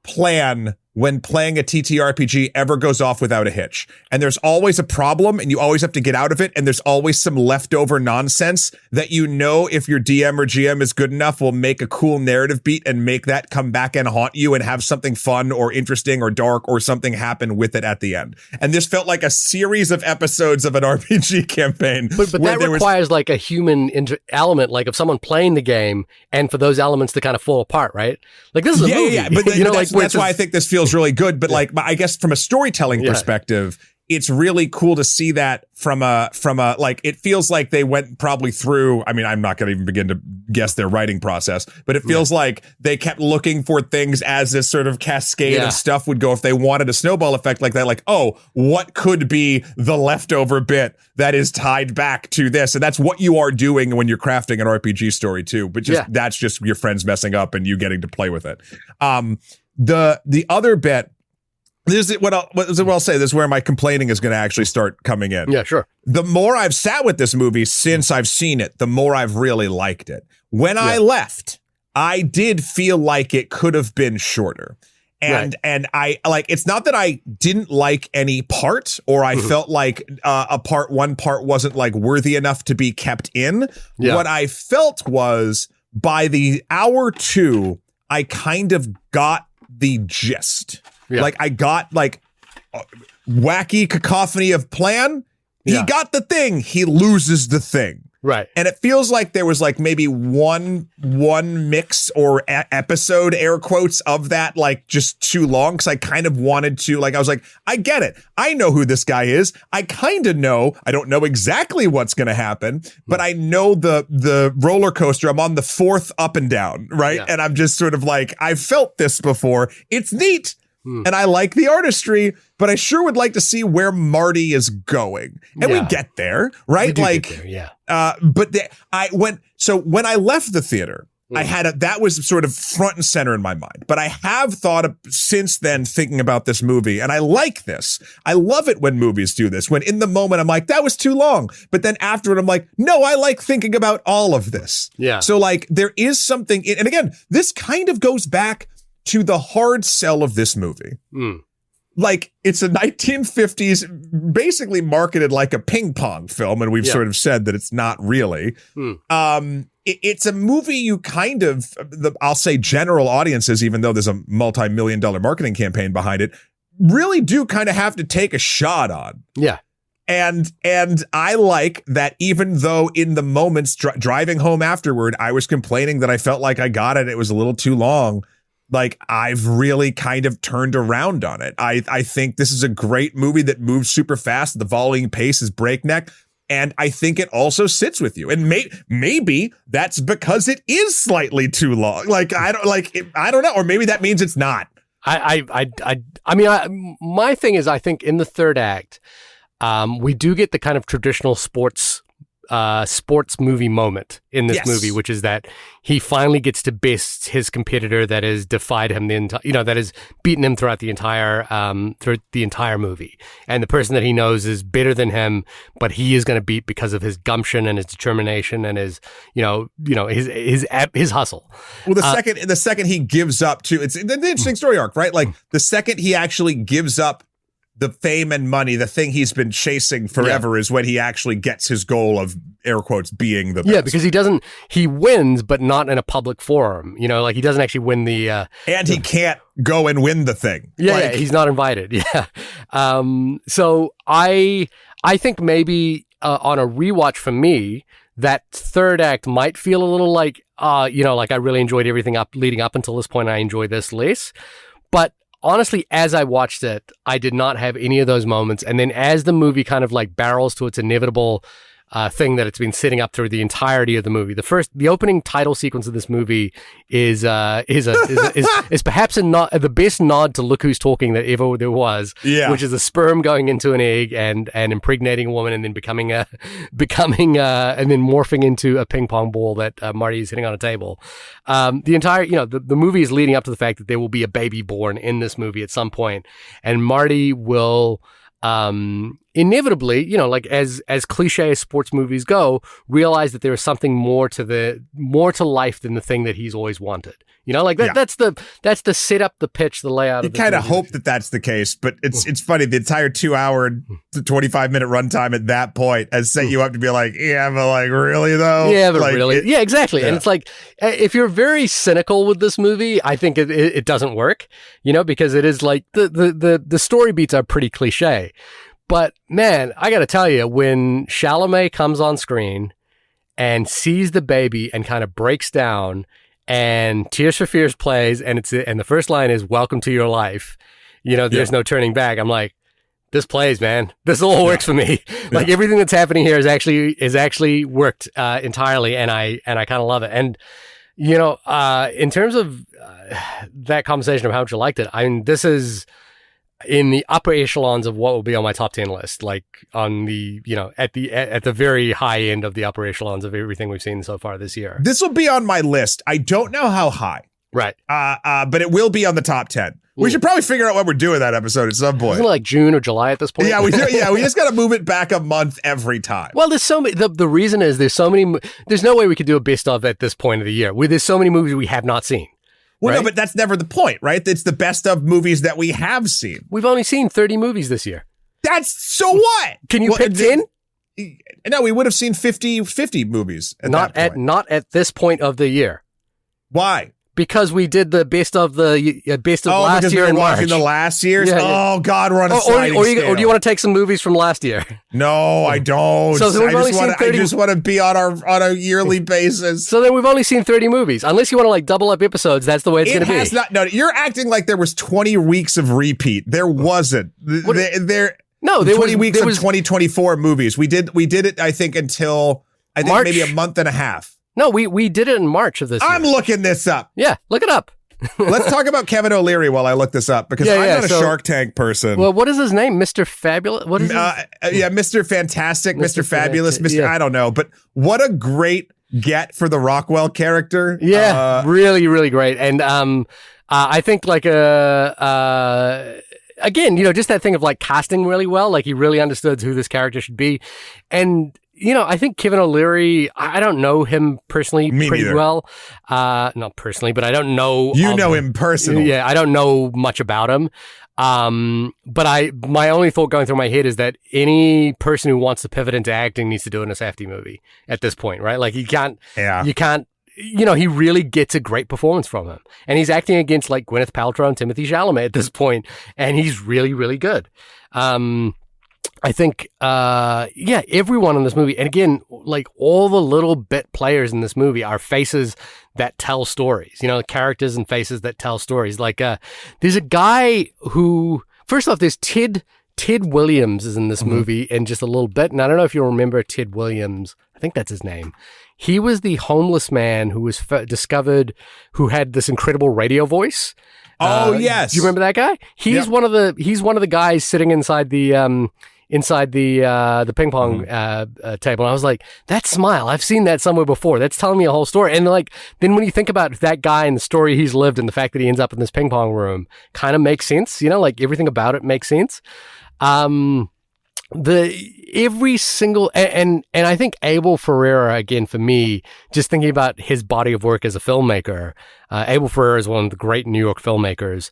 plan when playing a TTRPG ever goes off without a hitch. And there's always a problem and you always have to get out of it. And there's always some leftover nonsense that if your DM or GM is good enough will make a cool narrative beat and make that come back and haunt you and have something fun or interesting or dark or something happen with it at the end. And this felt like a series of episodes of an RPG campaign. But that requires like a human element, like of someone playing the game and for those elements to kind of fall apart, right? Like this is a movie. Yeah, but that's why I think this feels really good. But like, I guess from a storytelling perspective, it's really cool to see that from a like, it feels like they went probably through, I mean, I'm not going to even begin to guess their writing process, but it feels like they kept looking for things as this sort of cascade of stuff would go if they wanted a snowball effect like that. Like, oh, what could be the leftover bit that is tied back to this? And that's what you are doing when you're crafting an RPG story too. But that's just your friends messing up and you getting to play with it. The other bit, this is what I'll say. This is where my complaining is going to actually start coming in. Yeah, sure. The more I've sat with this movie since I've seen it, the more I've really liked it. When I left, I did feel like it could have been shorter. And I like, it's not that I didn't like any part or I felt like one part wasn't like worthy enough to be kept in. What I felt was by the hour 2, I kind of got the gist. Yeah. Like I got like wacky cacophony of plan. He got the thing. He loses the thing. Right. And it feels like there was like maybe one mix or episode, air quotes, of that, like just too long. Cause I kind of wanted to, like, I was like, I get it. I know who this guy is. I kind of know. I don't know exactly what's going to happen, but I know the roller coaster. I'm on the 4th up and down. Right. Yeah. And I'm just sort of like, I've felt this before. It's neat. And I like the artistry, but I sure would like to see where Marty is going. And we get there, right? We do like, get there, yeah. But when I left the theater, I had that was sort of front and center in my mind. But I have thought of, since then, thinking about this movie, and I like this. I love it when movies do this. When in the moment I'm like, that was too long, but then after it I'm like, no, I like thinking about all of this. Yeah. So like there is something, and again, this kind of goes back to the hard sell of this movie. Like it's a 1950s, basically marketed like a ping pong film, and we've sort of said that it's not really. It's a movie you kind of, I'll say general audiences, even though there's a multi-million-dollar marketing campaign behind it, really do kind of have to take a shot on. Yeah. And I like that, even though in the moments driving home afterward, I was complaining that I felt like I got it. It was a little too long. Like I've really kind of turned around on it. I think this is a great movie that moves super fast. The volleying pace is breakneck. And I think it also sits with you. And maybe that's because it is slightly too long. Like, I don't know. Or maybe that means it's not. I mean, my thing is, I think in the third act, we do get the kind of traditional sports movie moment in this movie, which is that he finally gets to best his competitor that has defied him that has beaten him throughout the entire movie, and the person that he knows is better than him, but he is going to beat because of his gumption and his determination and his his hustle. Well, the second he gives up to, it's an interesting story arc, right? Like the second he actually gives up the fame and money, the thing he's been chasing forever, is when he actually gets his goal of, air quotes, being the best. Yeah, because he wins, but not in a public forum. Like he doesn't actually win and he can't go and win the thing. Yeah, he's not invited. Yeah. So I think maybe on a rewatch for me, that third act might feel a little like, like I really enjoyed everything leading up until this point. I enjoy this less. But honestly, as I watched it, I did not have any of those moments. And then as the movie kind of like barrels to its inevitable thing that it's been setting up through the entirety of the movie, the opening title sequence of this movie is perhaps the best nod to Look Who's Talking that ever there was, which is a sperm going into an egg and impregnating a woman and then becoming and then morphing into a ping pong ball that Marty is hitting on a table. The entire, the movie is leading up to the fact that there will be a baby born in this movie at some point, and Marty will inevitably, like as cliche as sports movies go, realize that there is something more to life than the thing that he's always wanted. That's the setup, the pitch, the layout. You kind of hope that that's the case, but it's funny. The entire 2 hour, 25-minute runtime at that point has set you up to be like, yeah, but like really though? Yeah, but like, really? Yeah, exactly. Yeah. And it's like, if you're very cynical with this movie, I think it doesn't work, because it is like the story beats are pretty cliche. But man, I got to tell you, when Chalamet comes on screen and sees the baby and kind of breaks down, and Tears for Fears plays, and the first line is "Welcome to your life," there's no turning back. I'm like, this plays, man. This all works for me. Like everything that's happening here is actually worked entirely, and I kind of love it. And in terms of that conversation of how much you liked it, I mean, this is in the upper echelons of what will be on my top 10 list, like on the, at the very high end of the upper echelons of everything we've seen so far this year. This will be on my list. I don't know how high. Right. But it will be on the top 10. We should probably figure out when we're doing that episode at some point. Isn't it like June or July at this point? Yeah, we do. Yeah, we just got to move it back a month every time. Well, there's so many. The reason is there's no way we could do a best of at this point of the year. There's so many movies we have not seen. Well, right? No, but that's never the point, right? It's the best of movies that we have seen. We've only seen 30 movies this year. That's so what? Can you pick 10? No, we would have seen 50 movies at that point. Not at this point of the year. Why? Because we did the best of last year in March. The last year's? Yeah, oh, God, we're on a sliding scale. Or do you want to take some movies from last year? No, I don't. So I just want to be on a yearly basis. So then we've only seen 30 movies. Unless you want to like double up episodes, that's the way it's going to be. No, you're acting like there was 20 weeks of repeat. There wasn't. There was 20 weeks of 2024 movies. We did it, I think, until March. Maybe a month and a half. No, we did it in March of this year. I'm looking this up. Yeah, look it up. Let's talk about Kevin O'Leary while I look this up, because I'm not a Shark Tank person. Well, what is his name? Mr. Fabulous? What is Mr. Fantastic, Mr. Fabulous, I don't know. But what a great get for the Rockwell character. Yeah, really, really great. And I think like again, just that thing of like casting really well. Like he really understood who this character should be. And I think Kevin O'Leary, I don't know him personally pretty well. Not personally, but I don't know. You know him personally. Yeah, I don't know much about him. But my only thought going through my head is that any person who wants to pivot into acting needs to do it in a Safdie movie at this point, right? Like you can't, he really gets a great performance from him. And he's acting against like Gwyneth Paltrow and Timothée Chalamet at this point, and he's really, really good. I think, everyone in this movie, and again, like all the little bit players in this movie are faces that tell stories, characters and faces that tell stories. Like, there's a guy who, first off, there's Ted Williams is in this movie in just a little bit. And I don't know if you remember Ted Williams. I think that's his name. He was the homeless man who was discovered, who had this incredible radio voice. Oh, yes. Do you remember that guy? He's one of the guys sitting inside the ping pong table. And I was like, that smile, I've seen that somewhere before. That's telling me a whole story. And like, then when you think about that guy and the story he's lived and the fact that he ends up in this ping pong room kind of makes sense, like everything about it makes sense. Every single, and I think Abel Ferrara, again, for me, just thinking about his body of work as a filmmaker, Abel Ferrara is one of the great New York filmmakers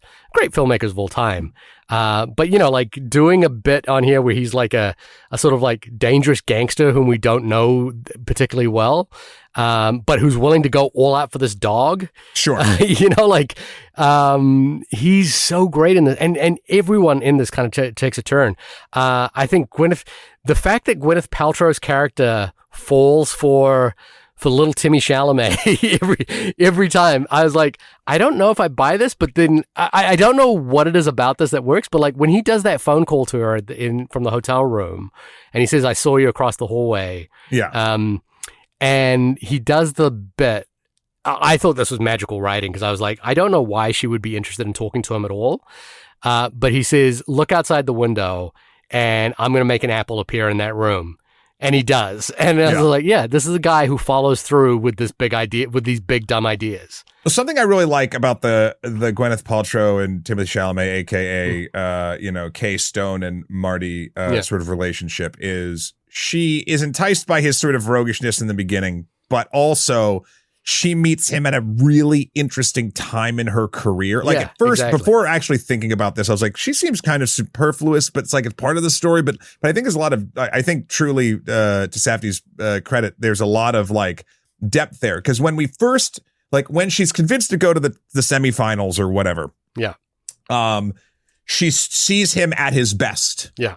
of all time. But like doing a bit on here where he's like a sort of like dangerous gangster whom we don't know particularly well, but who's willing to go all out for this dog. Sure. He's so great in this, and everyone in this kind of takes a turn. I think the fact that Gwyneth Paltrow's character falls for little Timmy Chalamet every time, I was like, I don't know if I buy this, but then I don't know what it is about this that works. But like when he does that phone call to her from the hotel room, and he says, "I saw you across the hallway." Yeah. And he does the bit. I thought this was magical writing because I was like, I don't know why she would be interested in talking to him at all. But he says, "Look outside the window, and I'm going to make an apple appear in that room." And he does. And I was like, yeah, this is a guy who follows through with this big idea, with these big, dumb ideas. Well, something I really like about the Gwyneth Paltrow and Timothée Chalamet, a.k.a., Kay Stone and Marty sort of relationship is she is enticed by his sort of roguishness in the beginning, but also she meets him at a really interesting time in her career. Like at first, before actually thinking about this, I was like, she seems kind of superfluous, but it's like it's part of the story. But I think there's a lot of, I think truly to Safdie's credit, there's a lot of like depth there. Because when we first, like when she's convinced to go to the semifinals or whatever. Yeah. She sees him at his best. Yeah.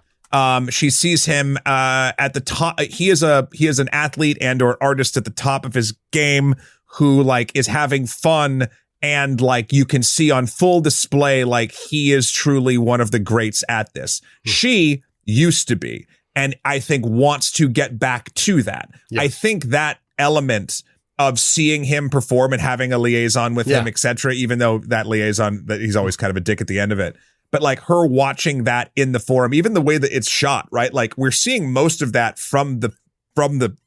She sees him at the top. He is an athlete and or artist at the top of his game who like is having fun, and like you can see on full display like he is truly one of the greats at this. She used to be, and I think wants to get back to that. I think that element of seeing him perform and having a liaison with him, etc., even though that liaison, that he's always kind of a dick at the end of it. But like her watching that in the forum, even the way that it's shot, right? Like we're seeing most of that from the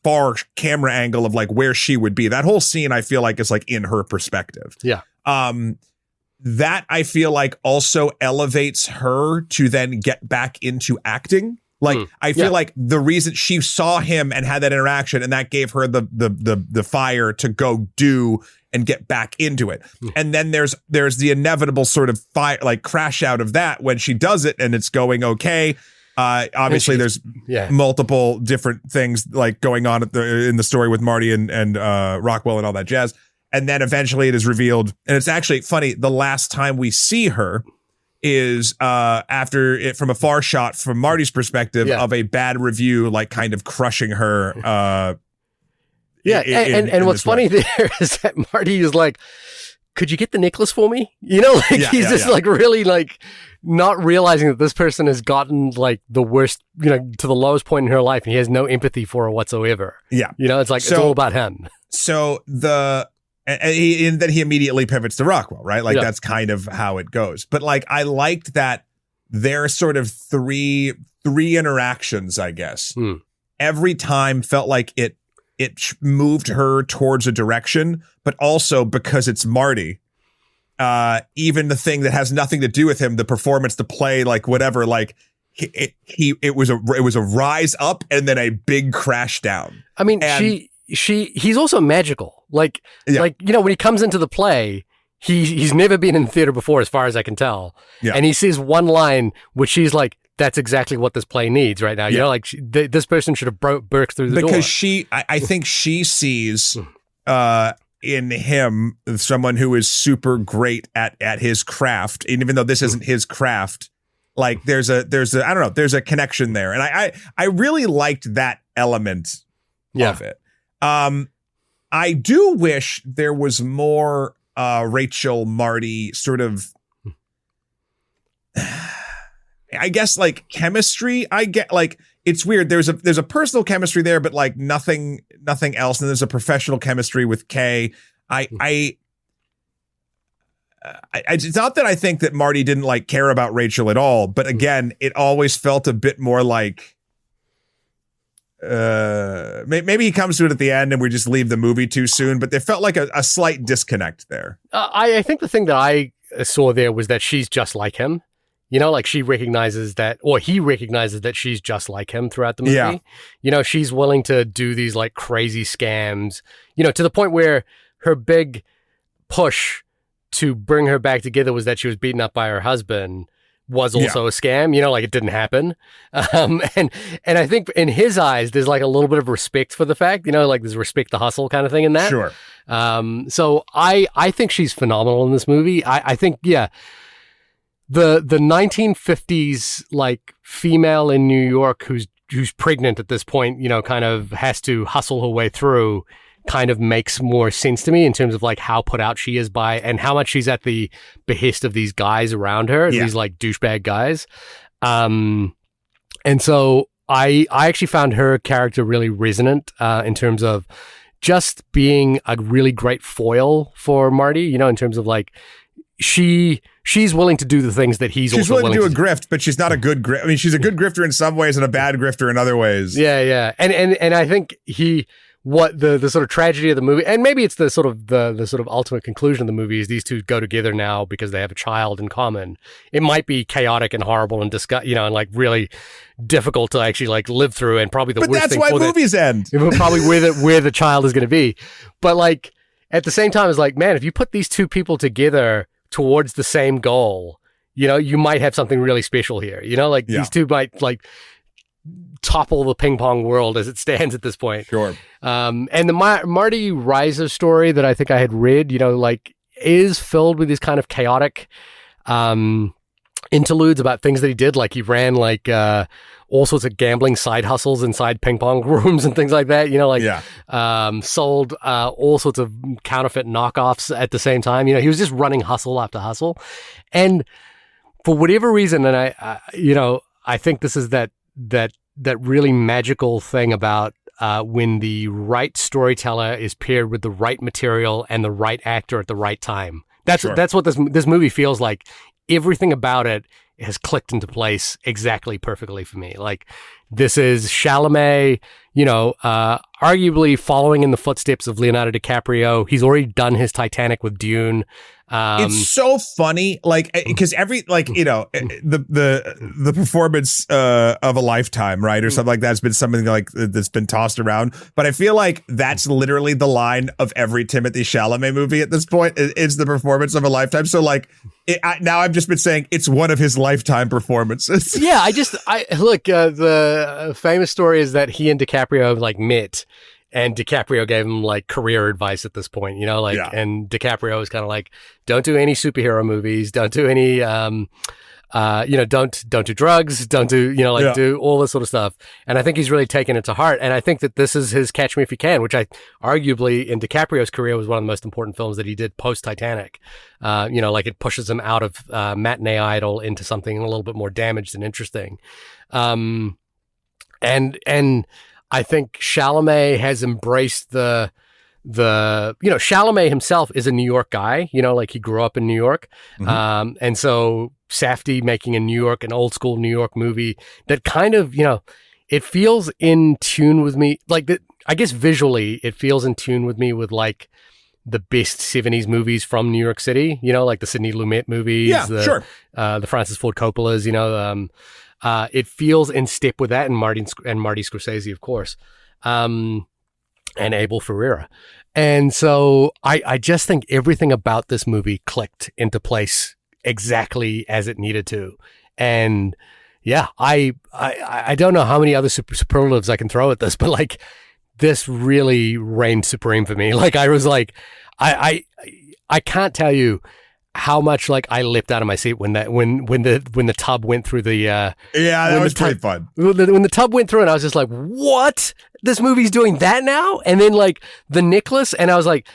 far camera angle of like where she would be. That whole scene, I feel like is like in her perspective. Yeah. That I feel like also elevates her to then get back into acting. Like I feel like the reason she saw him and had that interaction, and that gave her the fire to go do and get back into it. And then there's the inevitable sort of fire, like crash out of that when she does it and it's going okay. Obviously, there's multiple different things like going on in the story with Marty and Rockwell and all that jazz. And then eventually it is revealed. And it's actually funny. The last time we see her is after it from a far shot from Marty's perspective of a bad review, like kind of crushing her. And what's funny there is that Marty is like, could you get the necklace for me? You know, like he's just like really like not realizing that this person has gotten like the worst, you know, to the lowest point in her life, and he has no empathy for her whatsoever. Yeah. You know, it's like, it's all about him. So and then he immediately pivots to Rockwell, right? Like that's kind of how it goes. But like, I liked that there are sort of three interactions, I guess. Every time felt like it moved her towards a direction, but also because it's Marty, even the thing that has nothing to do with him, the performance, the play, like whatever, like it was a rise up and then a big crash down. I mean, he's also magical. Like, you know, when he comes into the play, he's never been in theater before, as far as I can tell. Yeah. And he says one line, which she's like, that's exactly what this play needs right now. You know, like this person should have burst through the door. Because I think she sees in him someone who is super great at his craft. And even though this isn't his craft, like there's a I don't know, there's a connection there. And I really liked that element of it. I do wish there was more Rachel Marty sort of I guess like chemistry. I get like it's weird. There's a personal chemistry there, but like nothing else. And there's a professional chemistry with Kay. It's not that I think that Marty didn't like care about Rachel at all, but again, it always felt a bit more like maybe he comes to it at the end and we just leave the movie too soon, but there felt like a slight disconnect there. I think the thing that I saw there was that she's just like him. You know, like she recognizes that, or he recognizes that she's just like him throughout the movie. Yeah. You know, she's willing to do these like crazy scams, you know, to the point where her big push to bring her back together was that she was beaten up by her husband was also a scam, you know, like it didn't happen. And I think in his eyes, there's like a little bit of respect for the fact, you know, like there's respect the hustle kind of thing in that. Sure. So I think she's phenomenal in this movie. I think, the 1950s like female in New York who's pregnant at this point, you know, kind of has to hustle her way through, kind of makes more sense to me in terms of like how put out she is by and how much she's at the behest of these guys around her, these like douchebag guys. And so I actually found her character really resonant in terms of just being a really great foil for Marty, you know, in terms of like she's willing to do the things that she's also willing to do. A grift, but she's not a good grift. I mean, she's a good grifter in some ways and a bad grifter in other ways. Yeah. And I think what the sort of tragedy of the movie, and maybe it's the sort of ultimate conclusion of the movie is these two go together now because they have a child in common. It might be chaotic and horrible and you know, and like really difficult to actually like live through, and probably the worst thing. But that's why movies end. Probably where the child is going to be. But like at the same time, it's like, man, if you put these two people together towards the same goal, you know, you might have something really special here. You know, like these two might like topple the ping pong world as it stands at this point. Sure. And the Marty Reiser story that I think I had read, you know, like is filled with these kind of chaotic interludes about things that he did. Like he ran like all sorts of gambling side hustles inside ping pong rooms and things like that, you know, like sold all sorts of counterfeit knockoffs at the same time. You know, he was just running hustle after hustle. And for whatever reason, and I think this is that really magical thing about when the right storyteller is paired with the right material and the right actor at the right time. That's what this movie feels like. Everything about it has clicked into place exactly perfectly for me. Like this is Chalamet, you know, arguably following in the footsteps of Leonardo DiCaprio. He's already done his Titanic with Dune. It's so funny, like, because the performance of a lifetime, right, or something like that's been something like that's been tossed around. But I feel like that's literally the line of every Timothée Chalamet movie at this point. It's the performance of a lifetime. So like, now I've just been saying it's one of his lifetime performances. Yeah, the famous story is that he and DiCaprio like met. And DiCaprio gave him like career advice at this point, and DiCaprio was kind of like, don't do any superhero movies, don't do any, don't do drugs, don't do, do all this sort of stuff. And I think he's really taken it to heart. And I think that this is his Catch Me If You Can, which I arguably in DiCaprio's career was one of the most important films that he did post Titanic. It pushes him out of matinee idol into something a little bit more damaged and interesting. And I think Chalamet has embraced Chalamet himself is a New York guy, he grew up in New York. Mm-hmm. And so Safdie making an old school New York movie that kind of, it feels in tune with me. I guess visually it feels in tune with me with like the best 70s movies from New York City, like the Sidney Lumet movies, the Francis Ford Coppola's, it feels in step with that, and Marty Scorsese, of course, and Abel Ferrara. And so I just think everything about this movie clicked into place exactly as it needed to. And yeah, I don't know how many other superlatives I can throw at this, but like this really reigned supreme for me. Like I was like, I can't tell you how much like I leapt out of my seat when the tub went through the that was pretty fun. When the tub went through, and I was just like, what? This movie's doing that now? And then like the necklace, and I was like,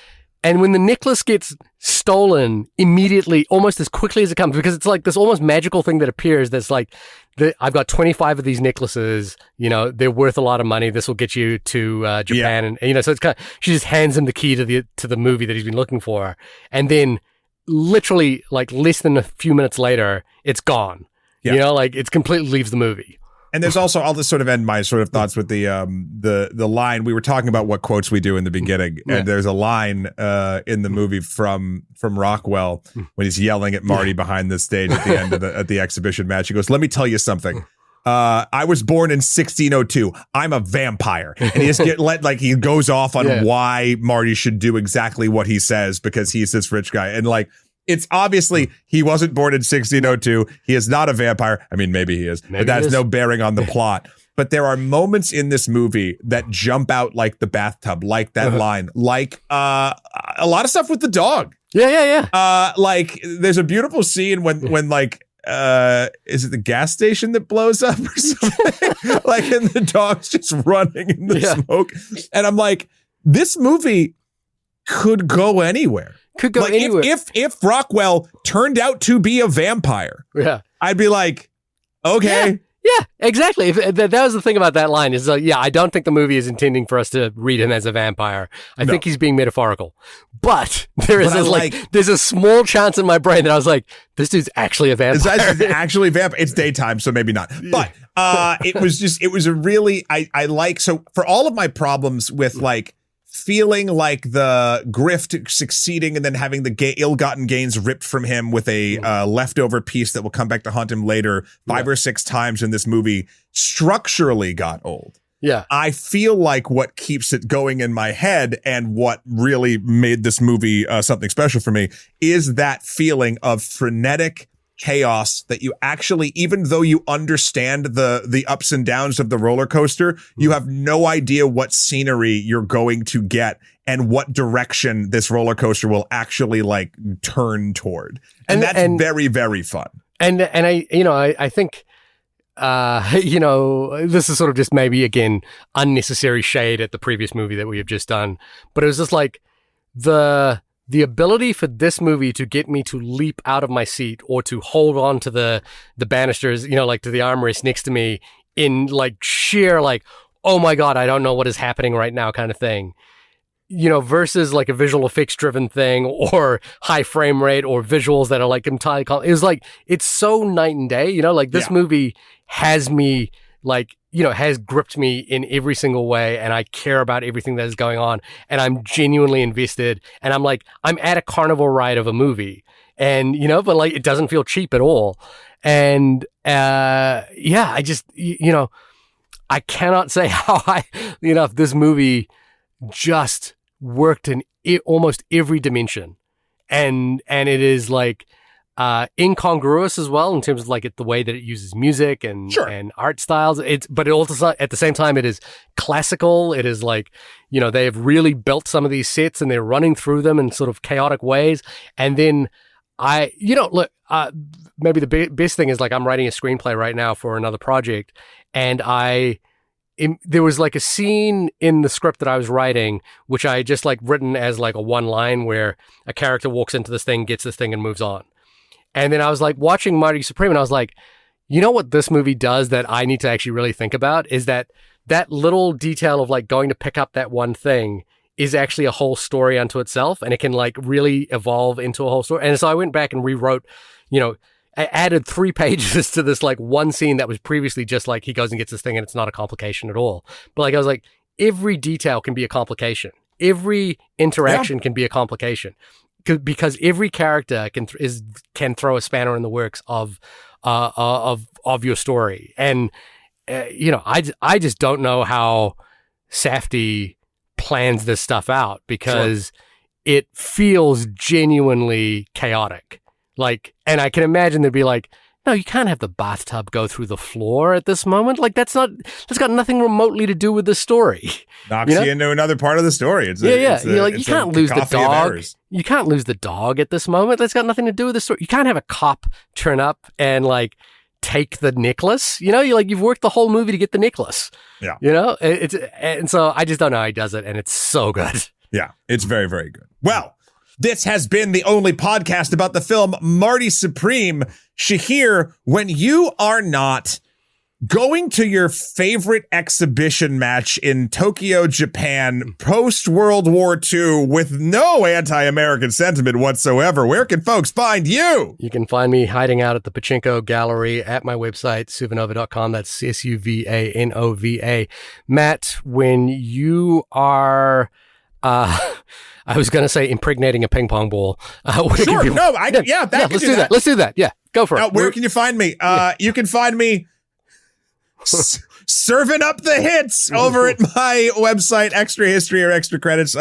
and when the necklace gets stolen immediately, almost as quickly as it comes, because it's like this almost magical thing that appears that's like, I've got 25 of these necklaces, they're worth a lot of money. This will get you to Japan. Yeah. And so it's kind of, she just hands him the key to the movie that he's been looking for. And then literally like less than a few minutes later, it's gone. Yeah. It completely leaves the movie. And there's also, I'll just sort of end my sort of thoughts with the line. We were talking about what quotes we do in the beginning, and there's a line in the movie from Rockwell when he's yelling at Marty behind the stage at the end of at the exhibition match. He goes, "Let me tell you something. I was born in 1602. I'm a vampire." And he just he goes off on why Marty should do exactly what he says because he's this rich guy. And like, it's obviously he wasn't born in 1602. He is not a vampire. I mean, maybe he is, but that has no bearing on the plot. But there are moments in this movie that jump out like the bathtub, like that line, like a lot of stuff with the dog. Yeah. Like there's a beautiful scene when like, is it the gas station that blows up or something? Like, and the dog's just running in the smoke. And I'm like, this movie could go anywhere. Could go anywhere. If Rockwell turned out to be a vampire, I'd be like, okay. Yeah, exactly. That was the thing about that line is, I don't think the movie is intending for us to read him as a vampire. I think he's being metaphorical. But there's a small chance in my brain that I was like, this dude's actually a vampire. It's actually a vampire. It's daytime, so maybe not. But it was a really, I like, so for all of my problems with like, feeling like the grift succeeding and then having the ill-gotten gains ripped from him with a leftover piece that will come back to haunt him later 5 or 6 times in this movie structurally got old. Yeah. I feel like what keeps it going in my head and what really made this movie something special for me is that feeling of frenetic chaos that you actually, even though you understand the ups and downs of the roller coaster, you have no idea what scenery you're going to get and what direction this roller coaster will actually like turn toward. And that's very, very fun. And I think, this is sort of just maybe again, unnecessary shade at the previous movie that we have just done, but it was just like the ability for this movie to get me to leap out of my seat or to hold on to the banisters, like to the armrest next to me in like sheer like, oh my God, I don't know what is happening right now kind of thing, versus like a visual effects driven thing or high frame rate or visuals that are like entirely, it was like, it's so night and day, like this movie has me like, you know, has gripped me in every single way, and I care about everything that is going on, and I'm genuinely invested, and I'm like, I'm at a carnival ride of a movie, and, you know, but like, it doesn't feel cheap at all. And, yeah, I just, you know, I cannot say how if this movie just worked in almost every dimension. And it is like, incongruous as well in terms of like the way that it uses music and art styles. But it also, at the same time, it is classical. It is like, you know, they've really built some of these sets and they're running through them in sort of chaotic ways. And then maybe the best thing is, like, I'm writing a screenplay right now for another project, and there was like a scene in the script that I was writing, which I just like written as like a one line where a character walks into this thing, gets this thing, and moves on. And then I was like watching Marty Supreme, and I was like, you know what this movie does that I need to actually really think about is that little detail of like going to pick up that one thing is actually a whole story unto itself, and it can like really evolve into a whole story. And so I went back and rewrote, you know, I added 3 pages to this like one scene that was previously just like he goes and gets this thing and it's not a complication at all. But like I was like, every detail can be a complication. Every interaction can be a complication, because every character can throw a spanner in the works of your story. And you know, I just don't know how Safdie plans this stuff out, because it feels genuinely chaotic. Like, and I can imagine they'd be like, no, you can't have the bathtub go through the floor at this moment. Like, that's got nothing remotely to do with the story. Knocks you into another part of the story. You're like, you can't lose the dog. You can't lose the dog at this moment. That's got nothing to do with the story. You can't have a cop turn up and like take the necklace. You know, you've worked the whole movie to get the necklace. Yeah. You know, and so I just don't know how he does it, and it's so good. Yeah, it's very, very good. Well, this has been the only podcast about the film Marty Supreme. Shahir, when you are not going to your favorite exhibition match in Tokyo, Japan, post-World War II with no anti-American sentiment whatsoever, where can folks find you? You can find me hiding out at the Pachinko Gallery at my website, suvanova.com. That's SUVANOVA. Matt, when you are... I was going to say impregnating a ping pong ball. Let's do that. Let's do that. Yeah, go for it. Where can you find me? You can find me serving up the hits over at my website, Extra History or Extra Credits.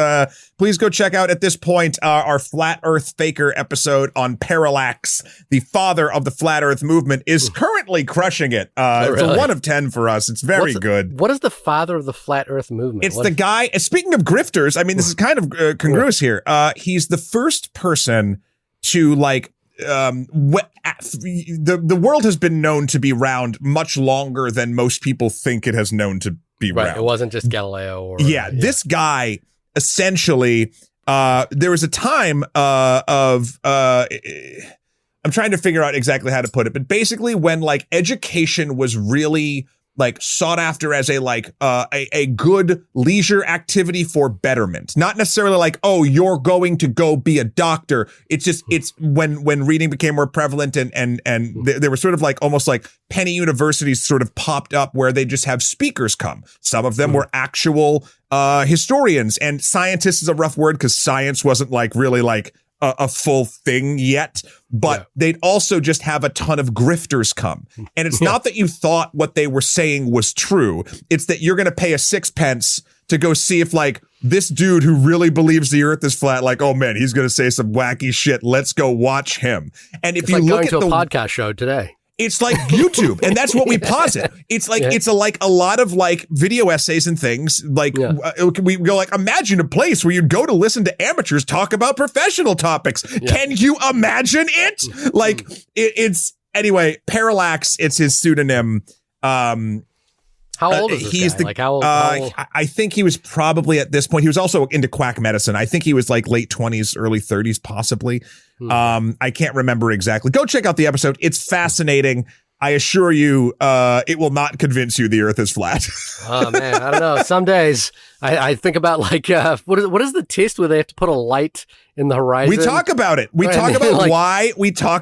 Please go check out at this point our Flat Earth Faker episode on Parallax. The father of the Flat Earth movement is currently crushing it. It's a 1 of 10 for us. It's very good. What is the father of the Flat Earth movement? It's the guy, speaking of grifters, I mean, this is kind of congruous here. He's the first person to like, the world has been known to be round much longer than most people think it has known to be round. It wasn't just Galileo. This guy essentially, there was a time of I'm trying to figure out exactly how to put it, but basically when like education was really like sought after as a good leisure activity for betterment. Not necessarily like, oh, you're going to go be a doctor. It's just, it's when reading became more prevalent and there were sort of like almost like penny universities sort of popped up where they just have speakers come. Some of them were actual historians, and scientists is a rough word because science wasn't like really like a full thing yet, but they'd also just have a ton of grifters come. And it's not that you thought what they were saying was true. It's that you're going to pay a 6 pence to go see if like this dude who really believes the earth is flat, like, oh man, he's going to say some wacky shit. Let's go watch him. And if it's you like look going at to a podcast show today. It's like YouTube, and that's what we posit. It's like it's a lot of like video essays and things. Like we go like, imagine a place where you'd go to listen to amateurs talk about professional topics. Can you imagine it? Like it's anyway. Parallax. It's his pseudonym. How old is this guy? How old? I think he was probably at this point. He was also into quack medicine. I think he was like late 20s, early 30s, possibly. I can't remember exactly. Go check out the episode. It's fascinating. I assure you, it will not convince you the earth is flat. Oh man, I don't know. Some days I think about like, what is the test where they have to put a light in the horizon. We talk about it. We talk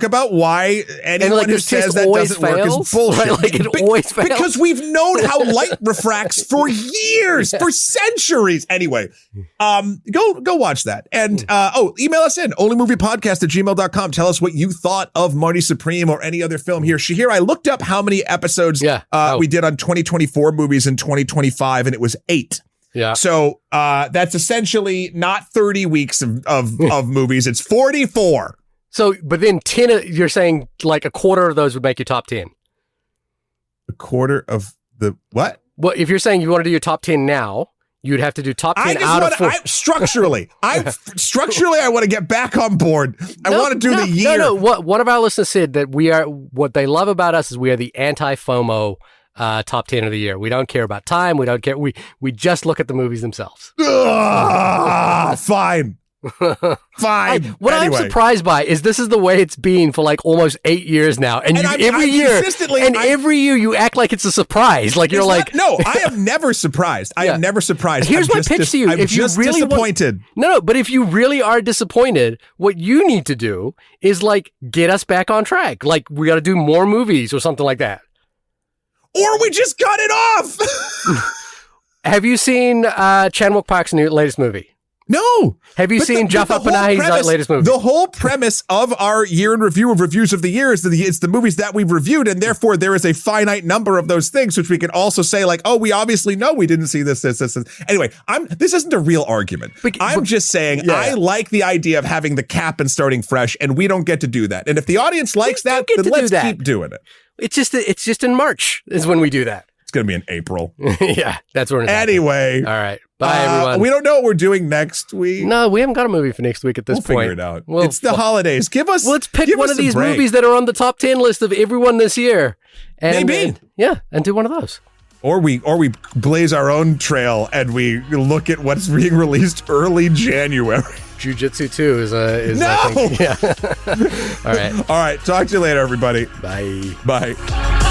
about why anyone who says that doesn't work is bullshit. Right? Like it always fails. Because we've known how light refracts for years, for centuries. Anyway, go watch that. And email us in onlymoviepodcast@gmail.com. Tell us what you thought of Marty Supreme or any other film here. Shahir, I looked up how many episodes we did on 2024 movies in 2025, and it was 8. Yeah. So that's essentially not 30 weeks of movies. It's 44. So, but then 10, you're saying like a quarter of those would make your top 10. A quarter of the what? Well, if you're saying you want to do your top 10 now, you'd have to do top 10 out of 4. Structurally, I want to get back on board. I want to do the year. No. One of our listeners said that what they love about us is we are the anti-FOMO top 10 of the year. We don't care about time. We don't care. We just look at the movies themselves. Fine. What I'm surprised by is this is the way it's been for like almost 8 years now, and every year you act like it's a surprise. Like you're like, no, I am never surprised. I am never surprised. Here's my pitch to you: I'm just really disappointed. But if you really are disappointed, what you need to do is like get us back on track. Like we got to do more movies or something like that. Or we just cut it off. Have you seen Chan-wook Park's latest movie? No. Have you seen Jaffa Panahi's latest movie? The whole premise of our year in review of reviews of the year is that it's the movies that we've reviewed, and therefore there is a finite number of those things, which we can also say like, oh, we obviously know we didn't see this. Anyway, this isn't a real argument. I'm just saying I like the idea of having the cap and starting fresh, and we don't get to do that. And if the audience likes that, then let's keep doing it. It's just in March is when we do that. It's going to be in April. Yeah, that's when it's Anyway. All right. Bye, everyone. We don't know what we're doing next week. No, we haven't got a movie for next week at this point. We'll figure it out. It's the holidays. Let's pick one of these movies that are on the top 10 list of everyone this year. And do one of those. Or we blaze our own trail and we look at what's being released early January. Jiu-Jitsu 2 is no! I think, yeah. All right. All right. Talk to you later, everybody. Bye. Bye.